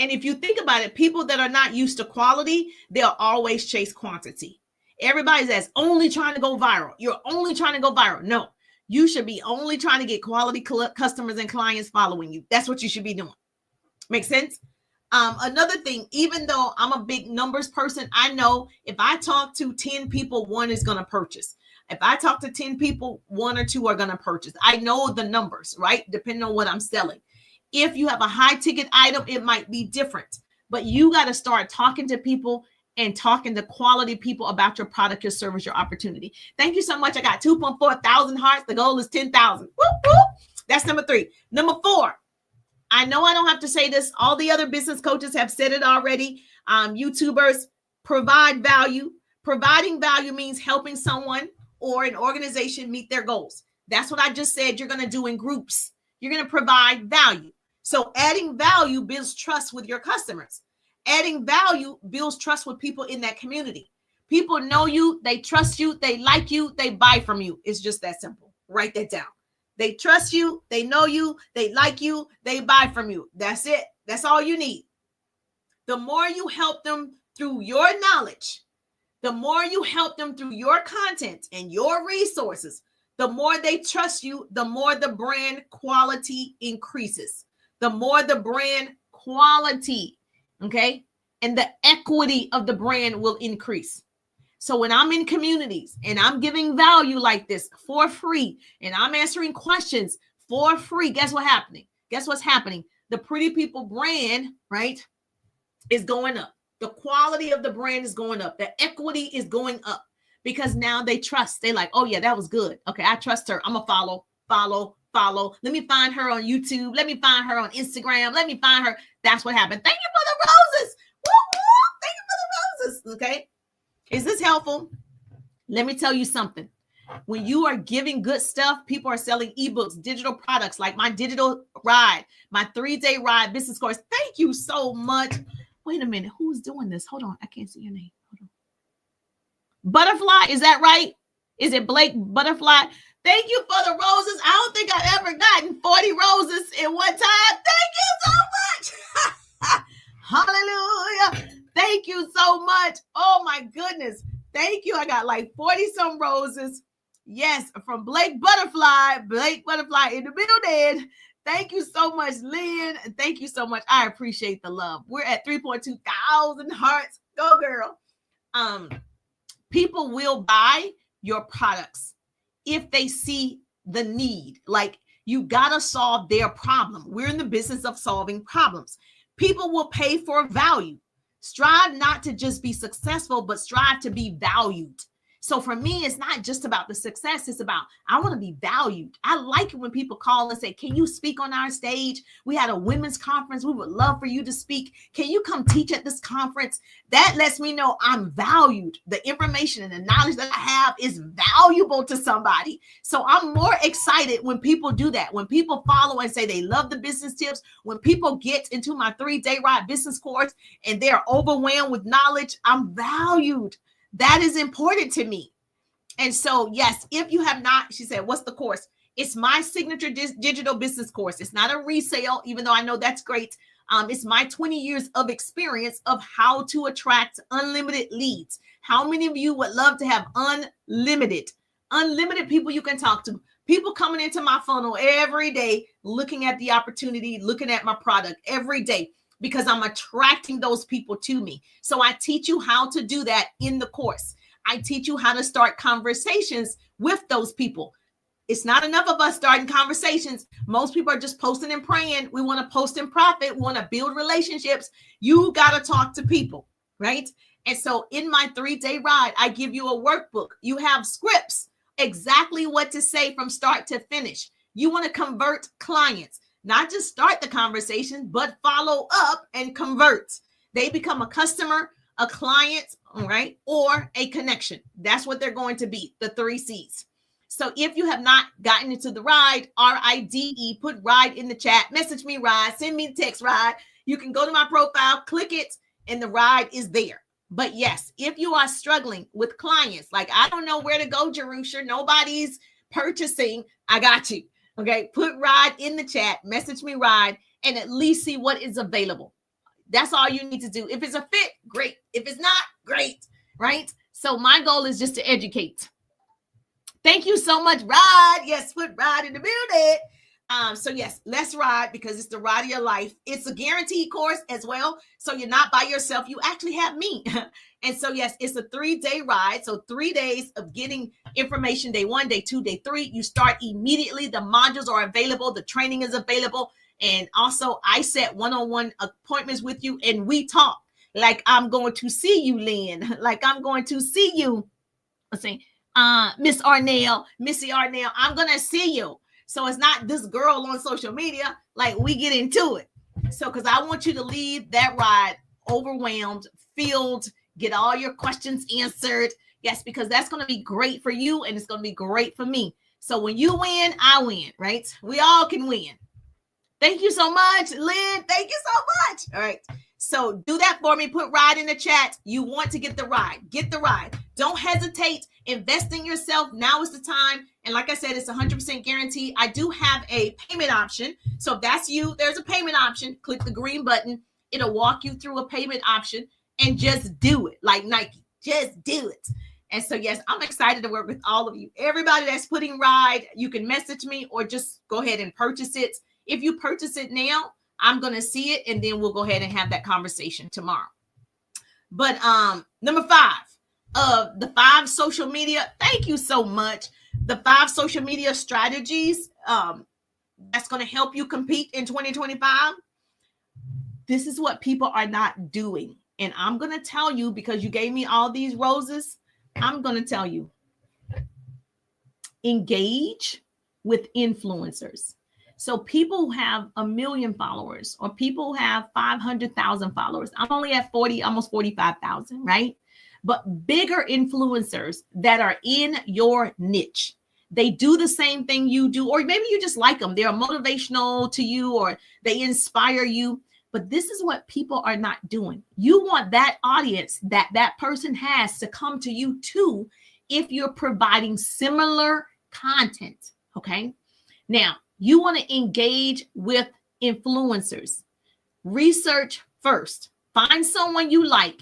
Speaker 1: And if you think about it, people that are not used to quality, they'll always chase quantity. Everybody's that's only trying to go viral. You're only trying to go viral. No, you should be only trying to get quality customers and clients following you. That's what you should be doing. Make sense? Another thing, even though I'm a big numbers person, I know if I talk to 10 people, one is going to purchase. If I talk to 10 people, 1 or 2 are going to purchase. I know the numbers, right? Depending on what I'm selling. If you have a high ticket item, it might be different, but you got to start talking to people and talking to quality people about your product, your service, your opportunity. Thank you so much. I got 2.4 thousand hearts. The goal is 10,000. That's number 3. Number 4. I know I don't have to say this. All the other business coaches have said it already. YouTubers, provide value. Providing value means helping someone or an organization meet their goals. That's what I just said you're going to do in groups. You're going to provide value. So adding value builds trust with your customers. Adding value builds trust with people in that community. People know you, they trust you, they like you, they buy from you. It's just that simple. Write that down. They trust you, they know you, they like you, they buy from you. That's it. That's all you need. The more you help them through your knowledge, the more you help them through your content and your resources, the more they trust you, the more the brand quality increases. The more the brand quality, okay, and the equity of the brand will increase. So when I'm in communities and I'm giving value like this for free and I'm answering questions for free, guess what's happening? Guess what's happening? The Pretty People brand, right, is going up. The quality of the brand is going up. The equity is going up because now they trust. They like, oh yeah, that was good. Okay, I trust her. I'm gonna follow. Let me find her on YouTube. Let me find her on Instagram. Let me find her. That's what happened. Thank you for the roses. Woo-woo. Thank you for the roses. Okay. Is this helpful? Let me tell you something. When you are giving good stuff, people are selling ebooks, digital products like my digital ride, my 3-day ride business course. Thank you so much. Wait a minute. Who's doing this? Hold on. I can't see your name. Hold on. Butterfly. Is that right? Is it Blake Butterfly? Thank you for the roses. I don't think I've ever gotten 40 roses in one time. Thank you so much. Hallelujah. Thank you so much. Oh my goodness. Thank you. I got like 40 some roses. Yes, from Blake Butterfly in the building. Thank you so much, Lynn. Thank you so much. I appreciate the love. We're at 3.2 thousand hearts. Go girl. People will buy your products if they see the need. Like, you gotta solve their problem. We're in the business of solving problems. People will pay for value. Strive not to just be successful, but strive to be valued. So for me, it's not just about the success. It's about, I want to be valued. I like it when people call and say, can you speak on our stage? We had a women's conference. We would love for you to speak. Can you come teach at this conference? That lets me know I'm valued. The information and the knowledge that I have is valuable to somebody. So I'm more excited when people do that. When people follow and say they love the business tips, when people get into my 3-day ride business course and they're overwhelmed with knowledge, I'm valued. That is important to me. And so, yes, if you have not, she said, what's the course? It's my signature digital business course. It's not a resale, even though I know that's great. It's my 20 years of experience of how to attract unlimited leads. How many of you would love to have unlimited people you can talk to? People coming into my funnel every day, looking at the opportunity, looking at my product every day, because I'm attracting those people to me. So I teach you how to do that in the course. I teach you how to start conversations with those people. It's not enough of us starting conversations. Most people are just posting and praying. We want to post and profit. We want to build relationships. You got to talk to people, right? And so in my 3-day ride, I give you a workbook. You have scripts, exactly what to say from start to finish. You want to convert clients. Not just start the conversation, but follow up and convert. They become a customer, a client, all right, or a connection. That's what they're going to be, the 3 C's. So if you have not gotten into the ride, RIDE, put ride in the chat, message me ride, send me a text ride. You can go to my profile, click it, and the ride is there. But yes, if you are struggling with clients, like I don't know where to go, Jerusha, nobody's purchasing, I got you. Okay, put ride in the chat, message me ride, and at least see what is available. That's all you need to do. If it's a fit, great. If it's not, great, right? So my goal is just to educate. Thank you so much, Rod. Yes, put Rod in the building. So yes, let's ride, because it's the ride of your life. It's a guaranteed course as well. So you're not by yourself. You actually have me. And so yes, it's a 3-day ride. So 3 days of getting information, day 1, day 2, day 3. You start immediately. The modules are available. The training is available. And also I set one-on-one appointments with you, and we talk like I'm going to see you, Lynn, like I'm going to see you. Let's see, Miss Arnell, Missy Arnell, I'm going to see you. So it's not this girl on social media, like we get into it. So, because I want you to leave that ride overwhelmed, filled, get all your questions answered. Yes, because that's going to be great for you, and it's going to be great for me. So when you win, I win, right? We all can win. Thank you so much, Lynn. Thank you so much. All right. So do that for me. Put ride in the chat. You want to get the ride. Get the ride. Don't hesitate. Invest in yourself. Now is the time. And like I said, it's 100% guaranteed. I do have a payment option. So if that's you, there's a payment option. Click the green button. It'll walk you through a payment option, and just do it like Nike. Just do it. And so, yes, I'm excited to work with all of you. Everybody that's putting ride, you can message me or just go ahead and purchase it. If you purchase it now, I'm going to see it, and then we'll go ahead and have that conversation tomorrow. But number 5 of the 5 social media, thank you so much. The 5 social media strategies that's going to help you compete in 2025. This is what people are not doing. And I'm going to tell you, because you gave me all these roses, I'm going to tell you. Engage with influencers. So people who have 1 million followers, or people who have 500,000 followers. I'm only at 40, almost 45,000, right? But bigger influencers that are in your niche. They do the same thing you do, or maybe you just like them. They're motivational to you, or they inspire you. But this is what people are not doing. You want that audience that person has to come to you too, if you're providing similar content. Okay. Now, you want to engage with influencers. Research first. Find someone you like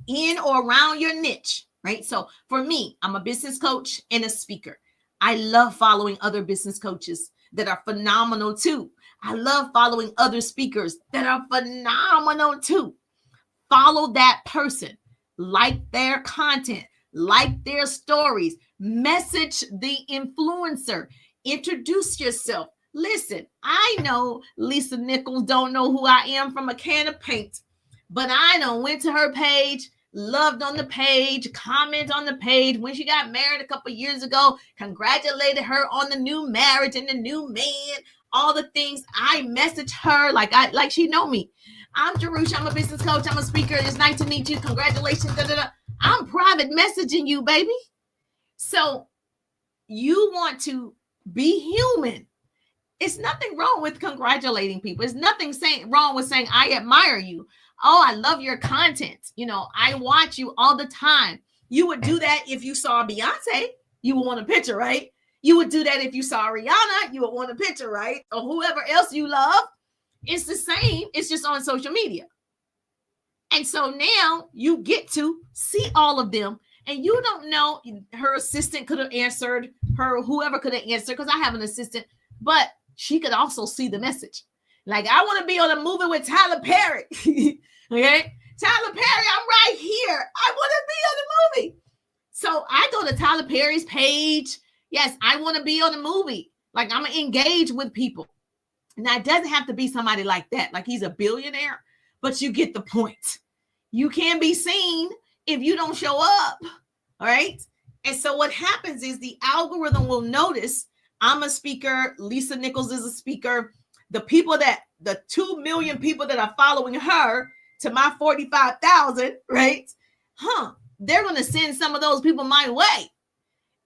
Speaker 1: in or around your niche, right? So for me, I'm a business coach and a speaker. I love following other business coaches that are phenomenal too. I love following other speakers that are phenomenal too. Follow that person, like their content, like their stories, message the influencer, introduce yourself. Listen, I know Lisa Nichols don't know who I am from a can of paint, but I done went to her page, loved on the page, comment on the page. When she got married a couple years ago, congratulated her on the new marriage and the new man, all the things. I messaged her like she know me. I'm Jerusha, I'm a business coach, I'm a speaker. It's nice to meet you. Congratulations. Da, da, da. I'm private messaging you, baby. So you want to be human. It's nothing wrong with congratulating people. It's nothing wrong with saying, I admire you. Oh, I love your content. You know, I watch you all the time. You would do that if you saw Beyonce. You would want a picture, right? You would do that if you saw Rihanna. You would want a picture, right? Or whoever else you love. It's the same. It's just on social media. And so now you get to see all of them. And you don't know, her assistant could have answered, her whoever could have answered, because I have an assistant, but she could also see the message. Like, I want to be on a movie with Tyler Perry. Okay? Tyler Perry, I'm right here. I want to be on the movie. So I go to Tyler Perry's page. Yes, I want to be on a movie. Like, I'm going to engage with people. Now, it doesn't have to be somebody like that. Like, he's a billionaire, but you get the point. You can't be seen if you don't show up. All right? And so what happens is the algorithm will notice I'm a speaker. Lisa Nichols is a speaker. The 2 million people that are following her to my 45,000, right? They're going to send some of those people my way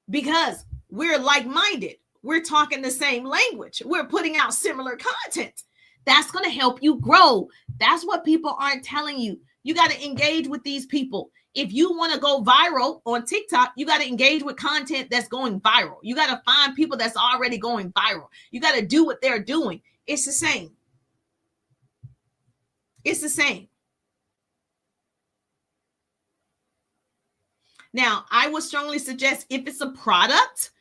Speaker 1: because we're like-minded. We're talking the same language. We're putting out similar content. That's going to help you grow. That's what people aren't telling you. You got to engage with these people. If you want to go viral on TikTok, you got to engage with content that's going viral. You got to find people that's already going viral. You got to do what they're doing. It's the same. It's the same. Now, I would strongly suggest if it's a product,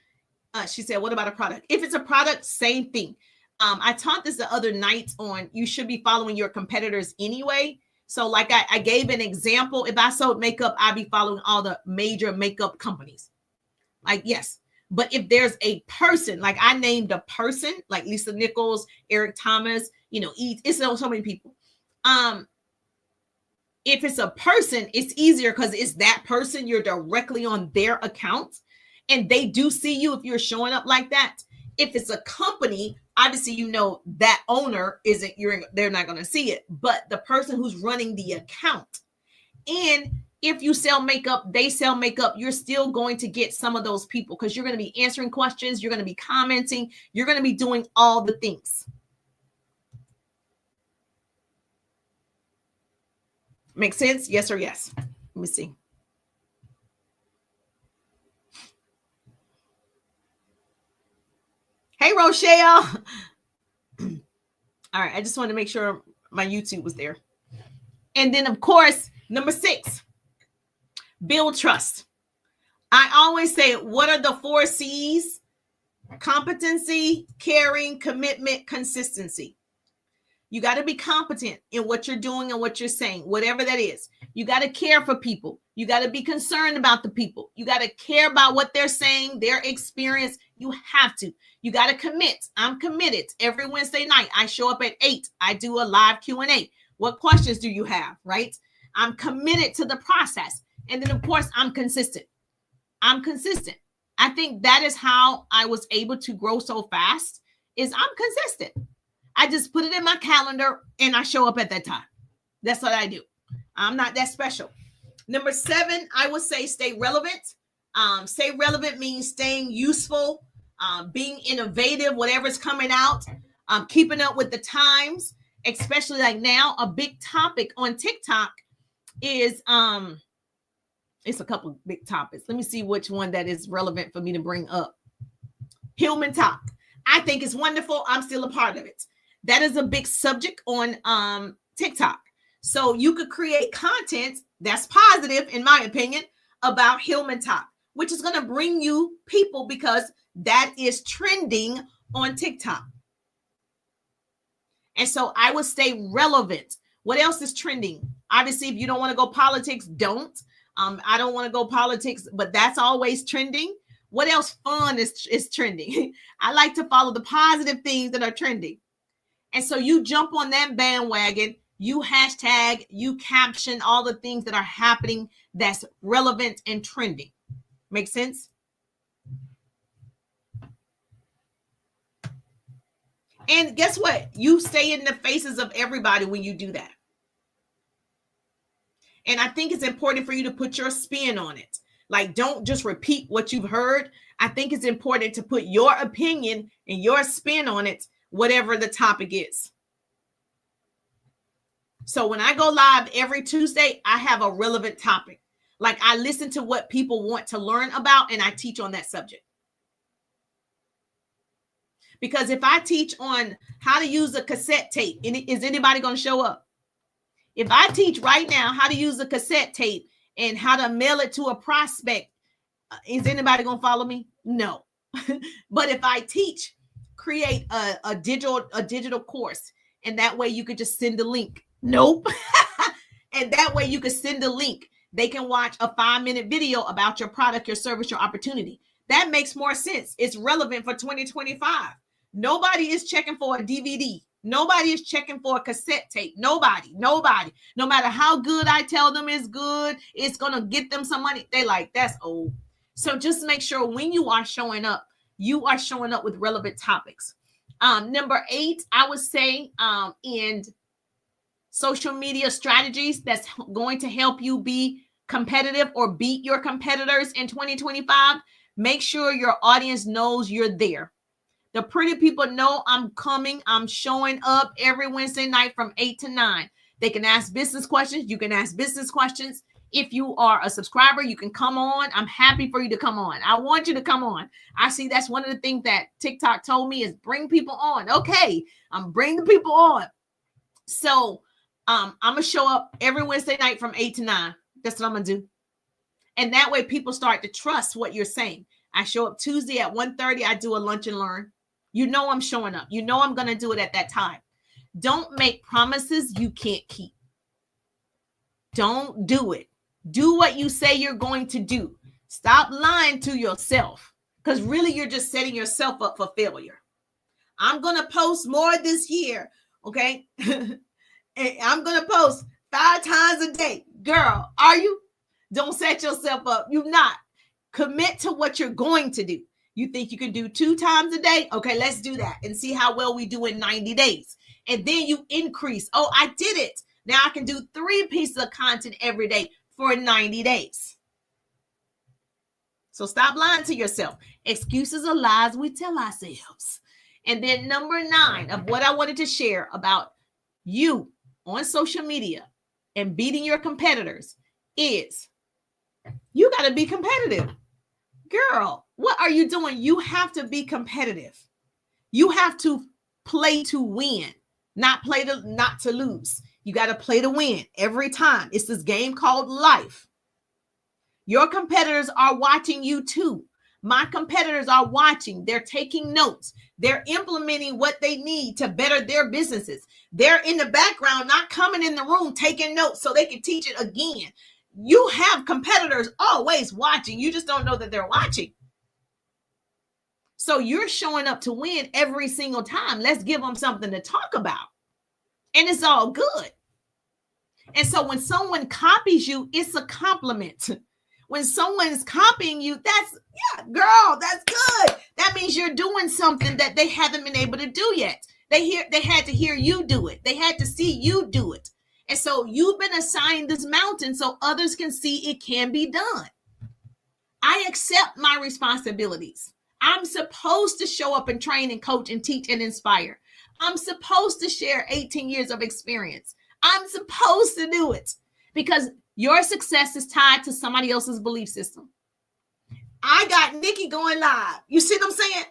Speaker 1: she said, what about a product? If it's a product, same thing. I taught this the other night on you should be following your competitors anyway. So like I gave an example. If I sold makeup, I'd be following all the major makeup companies. Like, yes. But if there's a person, like I named a person, like Lisa Nichols, Eric Thomas, it's so many people. If it's a person, it's easier because it's that person. You're directly on their account and they do see you if you're showing up like that. If it's a company, obviously, that owner they're not going to see it, but the person who's running the account. And if you sell makeup, they sell makeup, you're still going to get some of those people because you're going to be answering questions. You're going to be commenting. You're going to be doing all the things. Make sense? Yes or yes? Let me see. Hey, Rochelle. All right. I just wanted to make sure my YouTube was there. And then, of course, number 6, build trust. I always say, what are the 4 C's? Competency, caring, commitment, consistency. You got to be competent in what you're doing and what you're saying, whatever that is. You got to care for people. You got to be concerned about the people. You got to care about what they're saying, their experience. You have to. You got to commit. I'm committed. Every Wednesday night, I show up at 8. I do a live Q&A. What questions do you have, right? I'm committed to the process. And then, of course, I'm consistent. I think that is how I was able to grow so fast is I'm consistent. I just put it in my calendar and I show up at that time. That's what I do. I'm not that special. Number 7, I would say stay relevant. Stay relevant means staying useful, being innovative, whatever's coming out, keeping up with the times, especially like now, a big topic on TikTok is, it's a couple of big topics. Let me see which one that is relevant for me to bring up. Human Talk. I think it's wonderful. I'm still a part of it. That is a big subject on TikTok. So you could create content that's positive, in my opinion, about Human Talk, which is going to bring you people because that is trending on TikTok. And so I would stay relevant. What else is trending? Obviously, if you don't want to go politics, don't. I don't want to go politics, but that's always trending. What else fun is trending? I like to follow the positive things that are trending. And so you jump on that bandwagon, you hashtag, you caption all the things that are happening that's relevant and trending. Make sense? And guess what? You stay in the faces of everybody when you do that. And I think it's important for you to put your spin on it. Like, don't just repeat what you've heard. I think it's important to put your opinion and your spin on it, whatever the topic is. So when I go live every Tuesday, I have a relevant topic. Like, I listen to what people want to learn about and I teach on that subject. Because if I teach on how to use a cassette tape, is anybody going to show up? If I teach right now how to use a cassette tape and how to mail it to a prospect, is anybody going to follow me? No. But if I teach, create a digital course, and that way you could just send a link. Nope. And that way you could send a link. They can watch a 5-minute video about your product, your service, your opportunity. That makes more sense. It's relevant for 2025. Nobody is checking for a DVD. Nobody is checking for a cassette tape. Nobody. No matter how good I tell them is good, it's going to get them some money. They like, that's old. So just make sure when you are showing up with relevant topics. Number 8, I would say, in social media strategies that's going to help you be competitive or beat your competitors in 2025. Make sure your audience knows you're there. The pretty people know I'm coming. I'm showing up every Wednesday night from 8 to 9. They can ask business questions. You can ask business questions. If you are a subscriber, you can come on. I'm happy for you to come on. I want you to come on. I see that's one of the things that TikTok told me is bring people on. Okay, I'm bringing people on. So I'm going to show up every Wednesday night from 8 to 9. That's what I'm going to do. And that way people start to trust what you're saying. I show up Tuesday at 1:30. I do a lunch and learn. You know I'm showing up. You know I'm going to do it at that time. Don't make promises you can't keep. Don't do it. Do what you say you're going to do. Stop lying to yourself, because really you're just setting yourself up for failure. I'm going to post more this year, okay? I'm going to post 5 times a day. Girl, are you? Don't set yourself up. You're not. Commit to what you're going to do. You think you can do 2 times a day? Okay, let's do that and see how well we do in 90 days. And then you increase. Oh, I did it. Now I can do 3 pieces of content every day for 90 days. So stop lying to yourself. Excuses are lies we tell ourselves. And then number 9 of what I wanted to share about you on social media and beating your competitors is you got to be competitive. Girl, what are you doing? You have to be competitive. You have to play to win, not to lose. You got to play to win every time. It's this game called life. Your competitors are watching you too. My competitors are watching. They're taking notes. They're implementing what they need to better their businesses. They're in the background, not coming in the room, taking notes so they can teach it again. You have competitors always watching. You just don't know that they're watching. So you're showing up to win every single time. Let's give them something to talk about. And it's all good. And so when someone copies you, it's a compliment. When someone's copying you, that's good. That means you're doing something that they haven't been able to do yet. They had to hear you do it. They had to see you do it. And so you've been assigned this mountain so others can see it can be done. I accept my responsibilities. I'm supposed to show up and train and coach and teach and inspire. I'm supposed to share 18 years of experience. I'm supposed to do it because your success is tied to somebody else's belief system. I got Nikki going live. You see what I'm saying?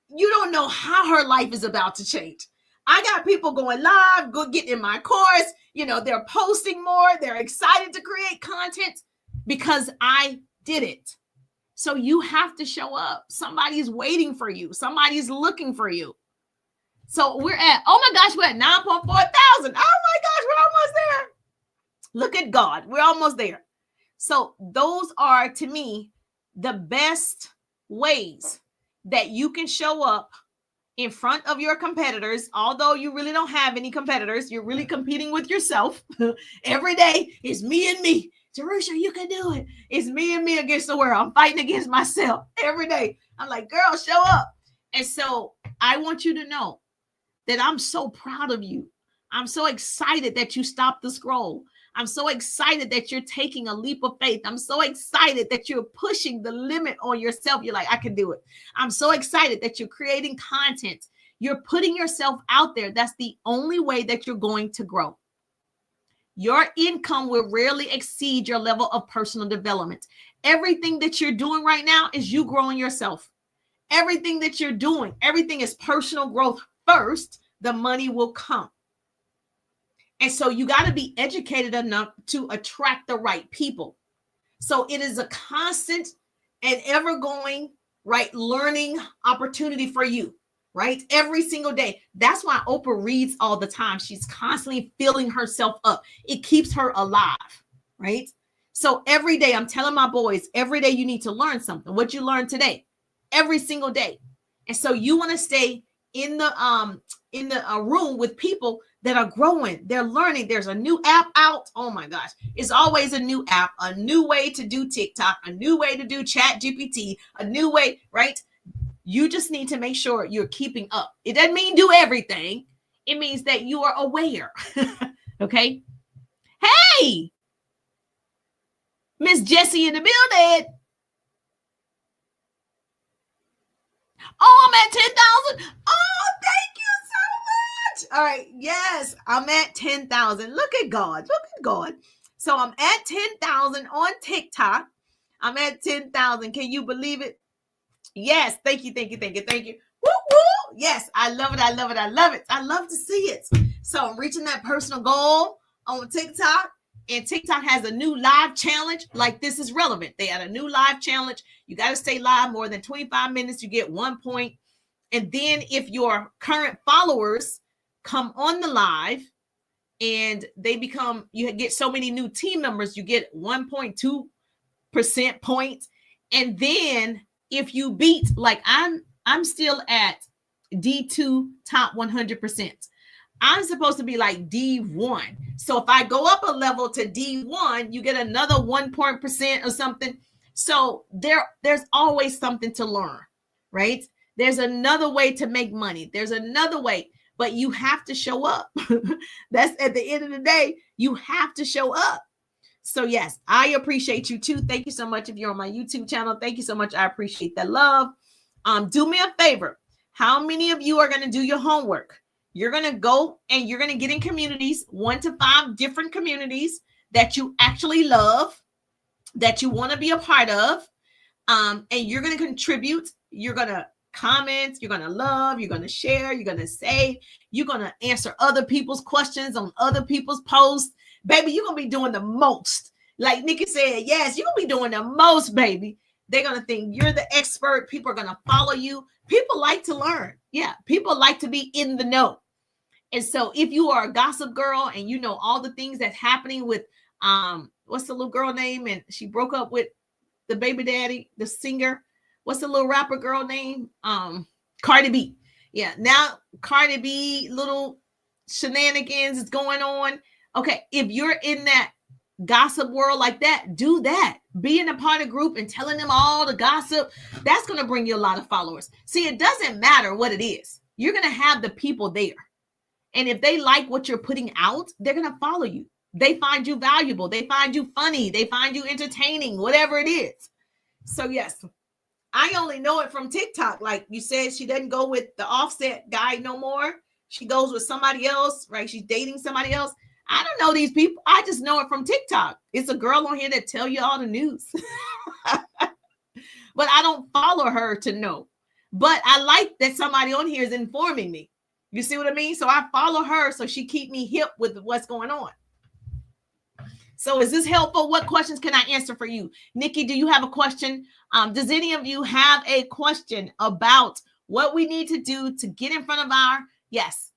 Speaker 1: You don't know how her life is about to change. I got people going live, go get in my course. You know, they're posting more. They're excited to create content because I did it. So you have to show up. Somebody's waiting for you. Somebody's looking for you. So we're at 9.4 thousand. Oh my gosh, we're almost there. Look at God. We're almost there. So those are, to me, the best ways that you can show up in front of your competitors. Although you really don't have any competitors, you're really competing with yourself. Every day it's me and me. Jerusha, you can do it. It's me and me against the world. I'm fighting against myself every day. I'm like, girl, show up. And so I want you to know that I'm so proud of you. I'm so excited that you stopped the scroll. I'm so excited that you're taking a leap of faith. I'm so excited that you're pushing the limit on yourself. You're like, I can do it. I'm so excited that you're creating content. You're putting yourself out there. That's the only way that you're going to grow. Your income will rarely exceed your level of personal development. Everything that you're doing right now is you growing yourself. Everything that you're doing, everything is personal growth first. The money will come. And so you got to be educated enough to attract the right people. So it is a constant and ever going, right, learning opportunity for you, right? Every single day. That's why Oprah reads all the time. She's constantly filling herself up. It keeps her alive, right? So every day, I'm telling my boys, every day you need to learn something. What you learned today, every single day. And so you want to stay in the room with people that are growing. They're learning. There's a new app out. Oh my gosh. It's always a new app, a new way to do TikTok, a new way to do ChatGPT, a new way, right? You just need to make sure you're keeping up. It doesn't mean do everything. It means that you are aware. Okay. Hey, Miss Jessie in the building. Oh, I'm at 10,000. Oh, thank you so much. All right. Yes, I'm at 10,000. Look at God. Look at God. So I'm at 10,000 on TikTok. I'm at 10,000. Can you believe it? Yes. Thank you. Thank you. Thank you. Thank you. Woo, woo. Yes. I love it. I love it. I love it. I love to see it. So I'm reaching that personal goal on TikTok. And TikTok has a new live challenge. Like, this is relevant. They had a new live challenge. You got to stay live more than 25 minutes. You get 1 point. And then if your current followers come on the live and they become, you get so many new team members, you get 1.2% points. And then if you beat, like I'm still at D2 top 100%. I'm supposed to be like D1. So if I go up a level to D1, you get another 1% or something. So there's always something to learn, right? There's another way to make money. There's another way, but you have to show up. That's at the end of the day, you have to show up. So yes, I appreciate you too. Thank you so much. If you're on my YouTube channel, thank you so much. I appreciate that love. Do me a favor. How many of you are going to do your homework? You're going to go and you're going to get in communities, 1 to 5 different communities that you actually love, that you want to be a part of. And you're going to contribute. You're going to comment. You're going to love. You're going to share. You're going to say. You're going to answer other people's questions on other people's posts. Baby, you're going to be doing the most. Like Nikki said, yes, you're going to be doing the most, baby. They're going to think you're the expert. People are going to follow you. People like to learn. Yeah, people like to be in the know. And so if you are a gossip girl and you know all the things that's happening with, what's the little girl name? And she broke up with the baby daddy, the singer. What's the little rapper girl name? Cardi B. Yeah, now Cardi B, little shenanigans is going on. Okay, if you're in that gossip world like that, do that. Be in a party group and telling them all the gossip. That's going to bring you a lot of followers. See, it doesn't matter what it is. You're going to have the people there. And if they like what you're putting out, they're going to follow you. They find you valuable. They find you funny. They find you entertaining, whatever it is. So yes, I only know it from TikTok. Like you said, she doesn't go with the Offset guy no more. She goes with somebody else, right? She's dating somebody else. I don't know these people. I just know it from TikTok. It's a girl on here that tell you all the news. But I don't follow her to know. But I like that somebody on here is informing me. You see what I mean? So I follow her so she keep me hip with what's going on. So is this helpful? What questions can I answer for you? Nikki, do you have a question? Does any of you have a question about what we need to do to get in front of our, yes,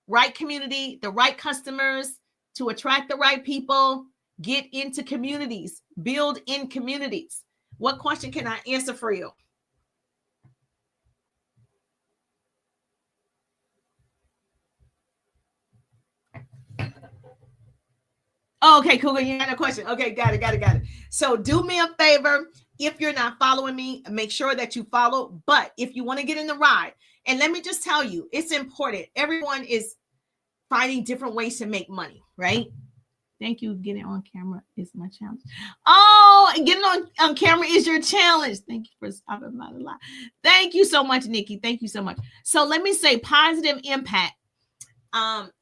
Speaker 1: right community, the right customers, to attract the right people, get into communities, build in communities? What question can I answer for you? Oh, okay, cool. You had a question. Okay, got it. So do me a favor. If you're not following me, make sure that you follow. But if you want to get in the ride, and let me just tell you, it's important. Everyone is finding different ways to make money, right? Thank you. Getting on camera is my challenge. Oh, and getting on camera is your challenge. Thank you for stopping by the line. Thank you so much, Nikki. Thank you so much. So let me say positive impact.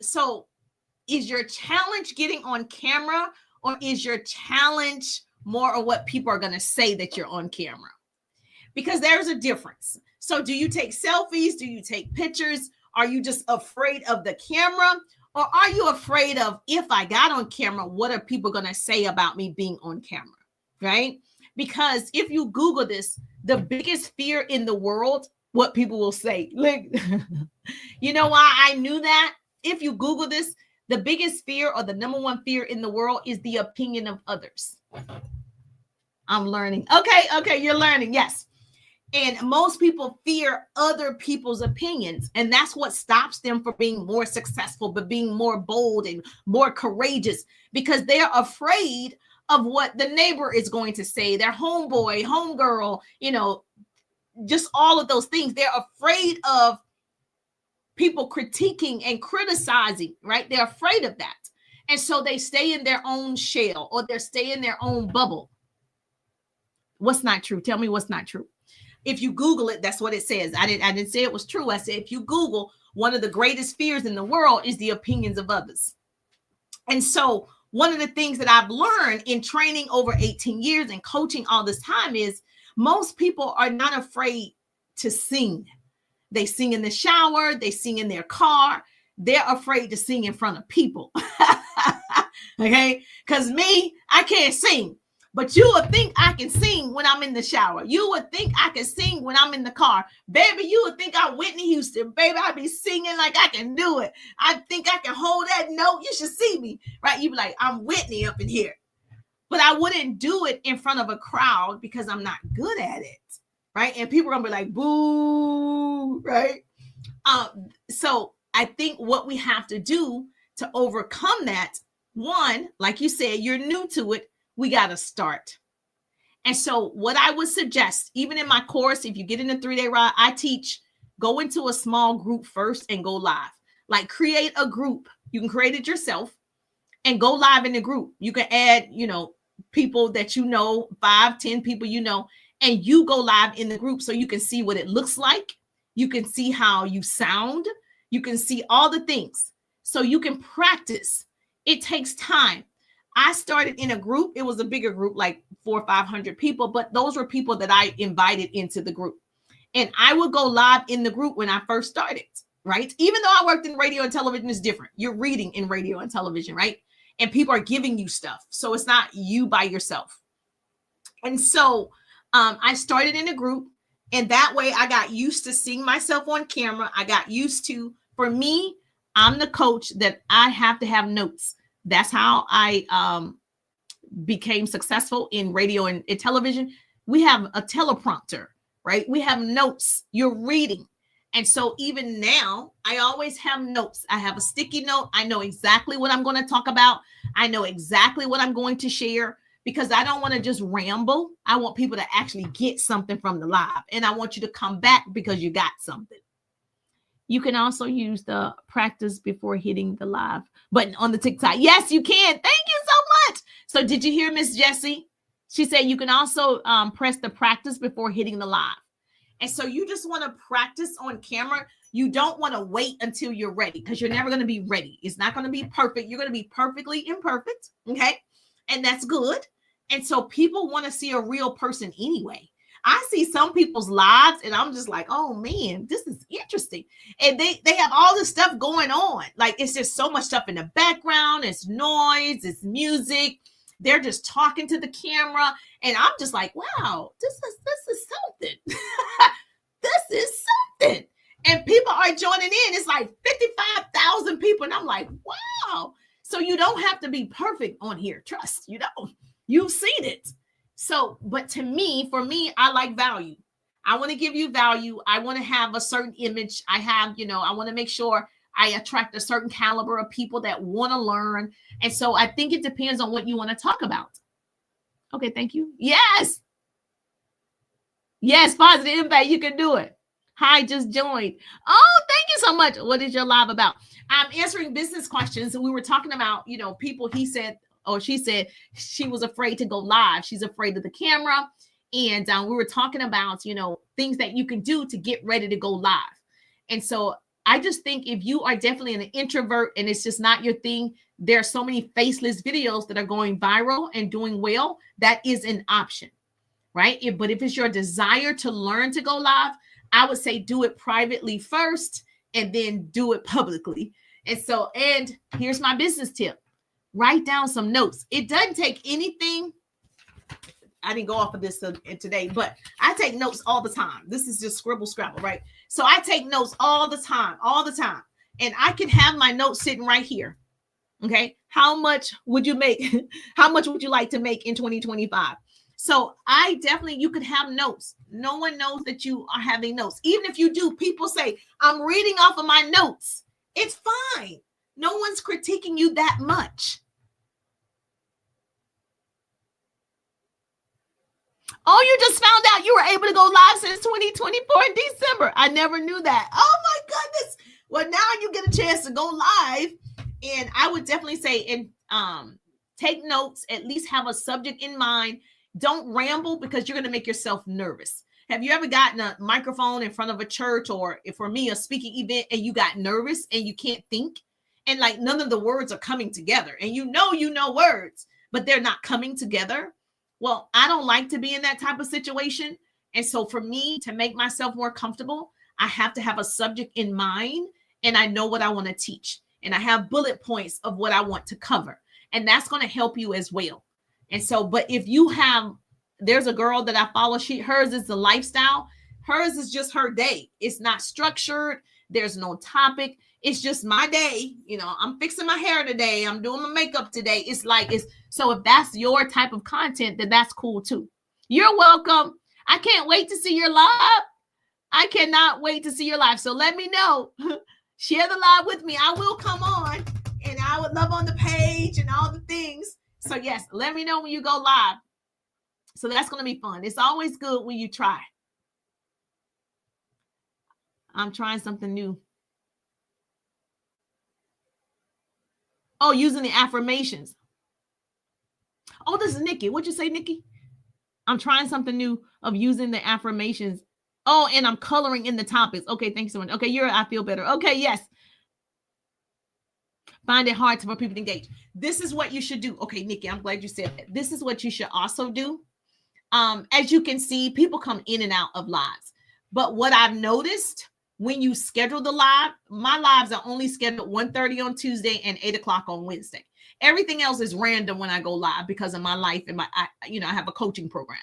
Speaker 1: So is your challenge getting on camera, or is your challenge more of what people are going to say that you're on camera? Because there's a difference. So do you take selfies? Do you take pictures? Are you just afraid of the camera? Or are you afraid of, if I got on camera, what are people going to say about me being on camera? Right? Because if you Google this, the biggest fear in the world, what people will say. Like, you know why I knew that? If you Google this, the biggest fear, or the number one fear in the world, is the opinion of others. I'm learning. Okay, you're learning. Yes. And most people fear other people's opinions. And that's what stops them from being more successful, but being more bold and more courageous, because they're afraid of what the neighbor is going to say, their homeboy, homegirl, just all of those things. They're afraid of people critiquing and criticizing, right? They're afraid of that. And so they stay in their own shell, or they stay in their own bubble. What's not true? Tell me what's not true. If you Google it, that's what it says. I didn't say it was true. I said, if you Google, one of the greatest fears in the world is the opinions of others. And so one of the things that I've learned in training over 18 years and coaching all this time is most people are not afraid to sing. They sing in the shower. They sing in their car. They're afraid to sing in front of people. Okay, because me, I can't sing. But you would think I can sing when I'm in the shower. You would think I can sing when I'm in the car. Baby, you would think I'm Whitney Houston. Baby, I be singing like I can do it. I think I can hold that note. You should see me, right? You be like, I'm Whitney up in here. But I wouldn't do it in front of a crowd because I'm not good at it, right? And people are going to be like, boo, right? So I think what we have to do to overcome that, one, like you said, you're new to it. We got to start. And so what I would suggest, even in my course, if you get in a 3-day ride, I teach, go into a small group first and go live. Like create a group. You can create it yourself and go live in the group. You can add, people that 5-10 people, and you go live in the group so you can see what it looks like. You can see how you sound. You can see all the things. So you can practice. It takes time. I started in a group. It was a bigger group, like 400 or 500 people, but those were people that I invited into the group. And I would go live in the group when I first started, right? Even though I worked in radio and television, is different. You're reading in radio and television, right? And people are giving you stuff. So it's not you by yourself. And so I started in a group, and that way I got used to seeing myself on camera. I got used to, for me, I'm the coach that I have to have notes. That's how I became successful in radio and television. We have a teleprompter, right? We have notes. You're reading. And so even now, I always have notes. I have a sticky note. I know exactly what I'm going to talk about. I know exactly what I'm going to share because I don't want to just ramble. I want people to actually get something from the live. And I want you to come back because you got something. You can also use the practice before hitting the live button on the TikTok. Yes, you can. Thank you so much. So did you hear Miss Jessie? She said you can also press the practice before hitting the live. And so you just want to practice on camera. You don't want to wait until you're ready because you're never going to be ready. It's not going to be perfect. You're going to be perfectly imperfect. Okay. And that's good. And so people want to see a real person anyway. I see some people's lives and I'm just like, oh man, this is interesting. And they have all this stuff going on. Like it's just so much stuff in the background. It's noise, it's music. They're just talking to the camera. And I'm just like, wow, this is something. This is something. And people are joining in. It's like 55,000 people. And I'm like, wow. So you don't have to be perfect on here. Trust, you don't. You've seen it. So, but to me, for me, I like value. I want to give you value. I want to have a certain image. I want to make sure I attract a certain caliber of people that want to learn. And so I think it depends on what you want to talk about. Okay, thank you. Yes. Yes, positive impact. You can do it. Hi, just joined. Oh, thank you so much. What is your live about? I'm answering business questions. And we were talking about, people, he said, or she said she was afraid to go live. She's afraid of the camera. And we were talking about, things that you can do to get ready to go live. And so I just think if you are definitely an introvert and it's just not your thing, there are so many faceless videos that are going viral and doing well. That is an option, right? But if it's your desire to learn to go live, I would say do it privately first and then do it publicly. And here's my business tip. Write down some notes. It doesn't take anything. I didn't go off of this today, but I take notes all the time. This is just scribble, scrabble, right? So I take notes all the time. And I can have my notes sitting right here. Okay. How much would you make? How much would you like to make in 2025? So you could have notes. No one knows that you are having notes. Even if you do, people say, I'm reading off of my notes. It's fine. No one's critiquing you that much. Oh, you just found out you were able to go live since 2024 in December. I never knew that. Oh my goodness. Well, now you get a chance to go live. And I would definitely say, take notes, at least have a subject in mind. Don't ramble because you're going to make yourself nervous. Have you ever gotten a microphone in front of a church or, for me, a speaking event and you got nervous and you can't think? And like none of the words are coming together. And you know words, but they're not coming together. Well, I don't like to be in that type of situation. And so for me to make myself more comfortable, I have to have a subject in mind and I know what I want to teach. And I have bullet points of what I want to cover. And that's going to help you as well. And so, but if you have, there's a girl that I follow, hers is the lifestyle. Hers is just her day. It's not structured. There's no topic. It's just my day. You know, I'm fixing my hair today. I'm doing my makeup today. It's like, so if that's your type of content, then that's cool too. You're welcome. I can't wait to see your live. I cannot wait to see your live. So let me know. Share the live with me. I will come on and I would love on the page and all the things. So yes, let me know when you go live. So that's going to be fun. It's always good when you try. I'm trying something new. Oh, using the affirmations. Oh, this is Nikki. What'd you say, Nikki? I'm trying something new of using the affirmations. Oh, and I'm coloring in the topics. Okay, thanks so much. Okay, I feel better. Okay, yes. Find it hard for people to engage. This is what you should do. Okay, Nikki, I'm glad you said that. This is what you should also do. As you can see, people come in and out of lives. But what I've noticed when you schedule the live, my lives are only scheduled 1:30 on Tuesday and 8 o'clock on Wednesday. Everything else is random when I go live because of my life and I have a coaching program.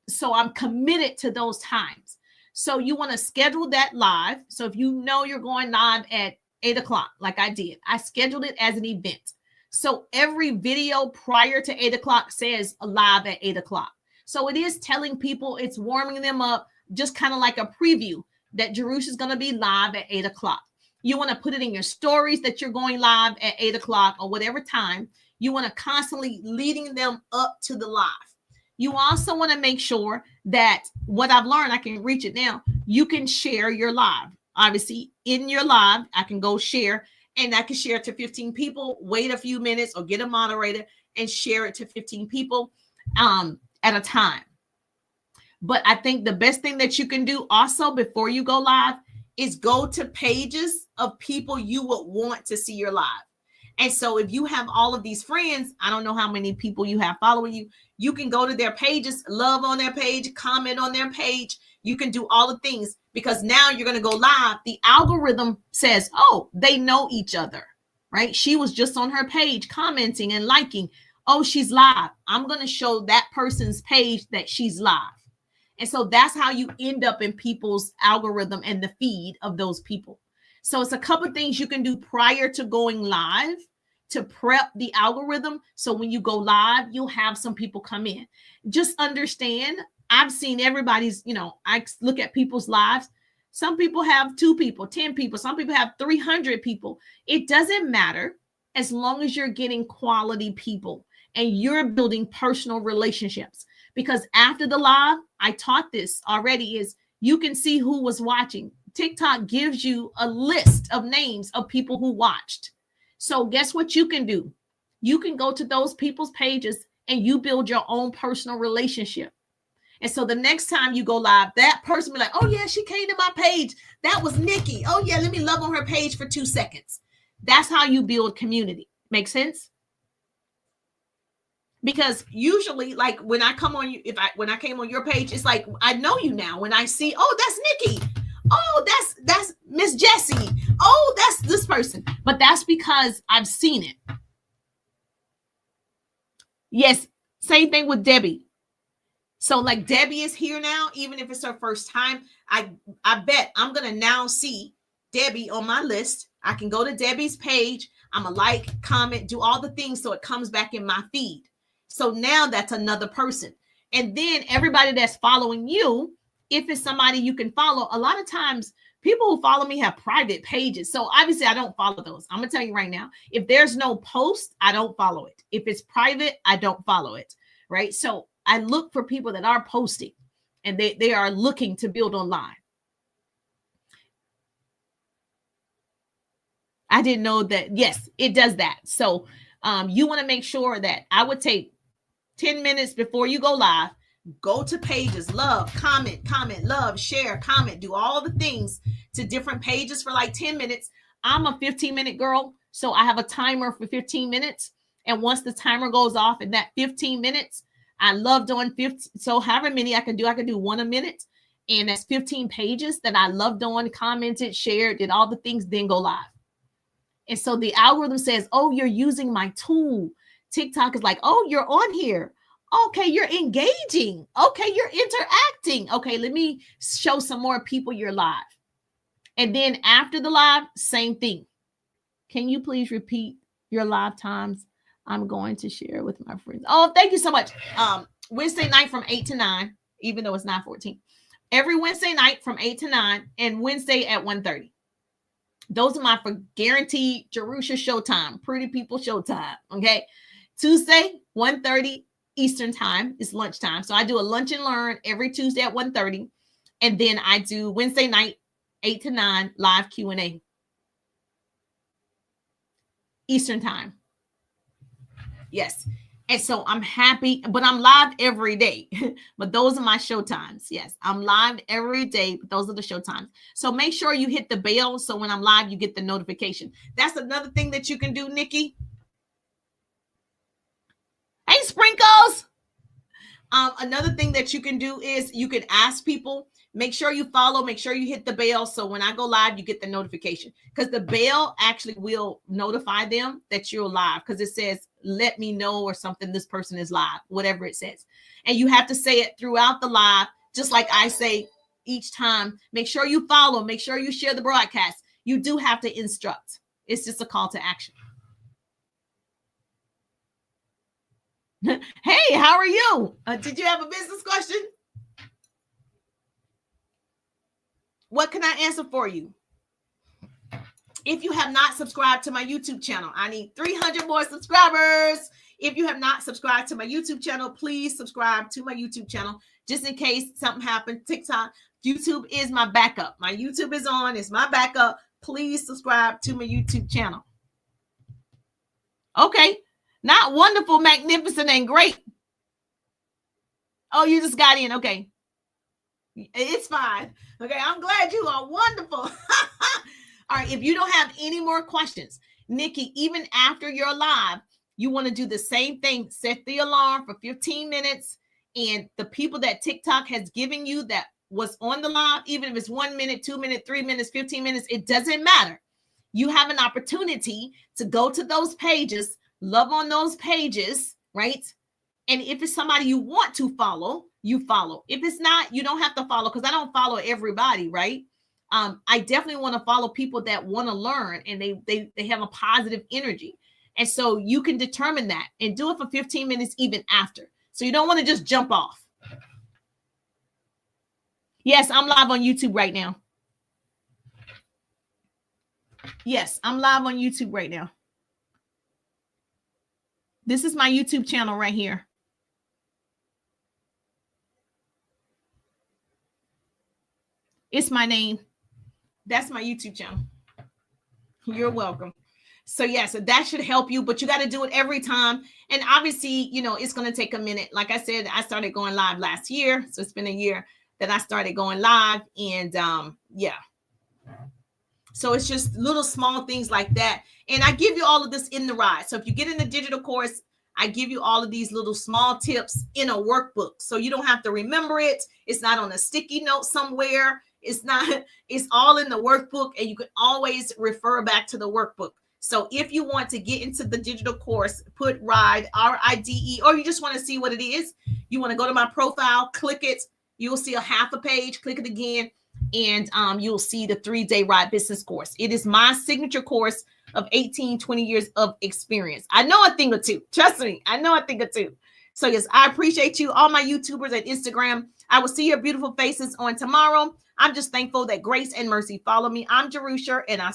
Speaker 1: So I'm committed to those times. So you want to schedule that live. So if you know you're going live at 8 o'clock, like I did, I scheduled it as an event. So every video prior to 8 o'clock says live at 8 o'clock. So it is telling people, it's warming them up, just kind of like a preview that Jerush is going to be live at 8 o'clock. You want to put it in your stories that you're going live at 8 o'clock or whatever time. You want to constantly leading them up to the live. You also want to make sure that what I've learned, I can reach it now. You can share your live. Obviously, in your live, I can go share, and I can share it to 15 people, wait a few minutes or get a moderator and share it to 15 people at a time. But I think the best thing that you can do also before you go live is go to pages of people you would want to see your live. And so if you have all of these friends, I don't know how many people you have following you, you can go to their pages, love on their page, comment on their page. You can do all the things because now you're going to go live. The algorithm says, oh, they know each other, right? She was just on her page commenting and liking. Oh, she's live. I'm going to show that person's page that she's live. And so that's how you end up in people's algorithm and the feed of those people. So it's a couple of things you can do prior to going live to prep the algorithm. So when you go live, you'll have some people come in. Just understand, I've seen everybody's, I look at people's lives. Some people have 2 people, 10 people. Some people have 300 people. It doesn't matter as long as you're getting quality people and you're building personal relationships. Because after the live, I taught this already, is you can see who was watching. TikTok gives you a list of names of people who watched. So guess what you can do? You can go to those people's pages and you build your own personal relationship. And so the next time you go live, that person will be like, oh yeah, she came to my page. That was Nikki. Oh yeah, let me love on her page for 2 seconds. That's how you build community. Make sense? Because usually, like when I come on you, when I came on your page, it's like I know you now. When I see, oh, that's Nikki. Oh, that's Miss Jessie. Oh, that's this person. But that's because I've seen it. Yes, same thing with Debbie. So like Debbie is here now, even if it's her first time. I bet I'm gonna now see Debbie on my list. I can go to Debbie's page. I'm a like, comment, do all the things so it comes back in my feed. So now that's another person. And then everybody that's following you, if it's somebody you can follow, a lot of times people who follow me have private pages. So obviously I don't follow those. I'm going to tell you right now, if there's no post, I don't follow it. If it's private, I don't follow it. Right. So I look for people that are posting and they are looking to build online. I didn't know that. Yes, it does that. So you want to make sure that I would take 10 minutes before you go live, go to pages, love, comment, love, share, comment, do all the things to different pages for like 10 minutes. I'm a 15-minute girl, so I have a timer for 15 minutes. And once the timer goes off in that 15 minutes, I love doing 50. So however many I can do 1 a minute. And that's 15 pages that I loved on, commented, shared, did all the things, then go live. And so the algorithm says, oh, you're using my tool. TikTok is like, oh, you're on here. Okay, you're engaging. Okay, you're interacting. Okay, let me show some more people you're live. And then after the live, same thing. Can you please repeat your live times? I'm going to share with my friends. Oh, thank you so much. Wednesday night from 8 to 9, even though it's 9:14. Every Wednesday night from 8 to 9 and Wednesday at 1:30. Those are my for guaranteed Jerusha showtime, pretty people showtime. Okay. Tuesday, 1:30 Eastern time is lunchtime. So I do a lunch and learn every Tuesday at 1:30. And then I do Wednesday night, 8 to 9 live Q&A Eastern time. Yes. And so I'm happy, but I'm live every day. But those are my show times. Yes, I'm live every day, but those are the show times. So make sure you hit the bell so when I'm live, you get the notification. That's another thing that you can do, Nikki. Hey, Sprinkles. Another thing that you can do is you can ask people, make sure you follow, make sure you hit the bell. So when I go live, you get the notification, because the bell actually will notify them that you're live, because it says, let me know, or something, this person is live, whatever it says. And you have to say it throughout the live, just like I say each time. Make sure you follow, make sure you share the broadcast. You do have to instruct. It's just a call to action. Hey, how are you? Did you have a business question? What can I answer for you? If you have not subscribed to my YouTube channel, I need 300 more subscribers. If you have not subscribed to my YouTube channel, please subscribe to my YouTube channel, just in case something happens. TikTok, YouTube is my backup. My YouTube is on. It's my backup. Please subscribe to my YouTube channel. Okay. Not wonderful, magnificent, and great. Oh, you just got in. Okay. It's fine. Okay. I'm glad you are wonderful. All right. If you don't have any more questions, Nikki, even after you're live, you want to do the same thing. Set the alarm for 15 minutes. And the people that TikTok has given you that was on the live, even if it's 1 minute, 2 minutes, 3 minutes, 15 minutes, it doesn't matter. You have an opportunity to go to those pages, love on those pages, right? And if it's somebody you want to follow, you follow. If it's not, you don't have to follow, because I don't follow everybody, right? I definitely want to follow people that want to learn, and they have a positive energy. And so you can determine that and do it for 15 minutes even after. So you don't want to just jump off. Yes, I'm live on YouTube right now. Yes, I'm live on YouTube right now. This is my YouTube channel right here. It's my name. That's my YouTube channel. You're welcome. So yeah, so that should help you, but you got to do it every time. And obviously, you know, it's going to take a minute. Like I said, I started going live last year. So it's been a year that I started going live. And yeah. So it's just little small things like that. And I give you all of this in the ride. So if you get in the digital course, I give you all of these little small tips in a workbook. So you don't have to remember it. It's not on a sticky note somewhere. It's not, it's all in the workbook, and you can always refer back to the workbook. So if you want to get into the digital course, put RIDE, RIDE, or you just want to see what it is, you want to go to my profile, click it. You'll see a half a page, click it again, and you'll see the 3-day RIDE business course. It is my signature course of 18-20 years of experience. I know a thing or two. Trust me, I know a thing or two. So yes, I appreciate you, all my YouTubers at Instagram. I will see your beautiful faces on tomorrow. I'm just thankful that grace and mercy follow me. I'm Jerusha, and I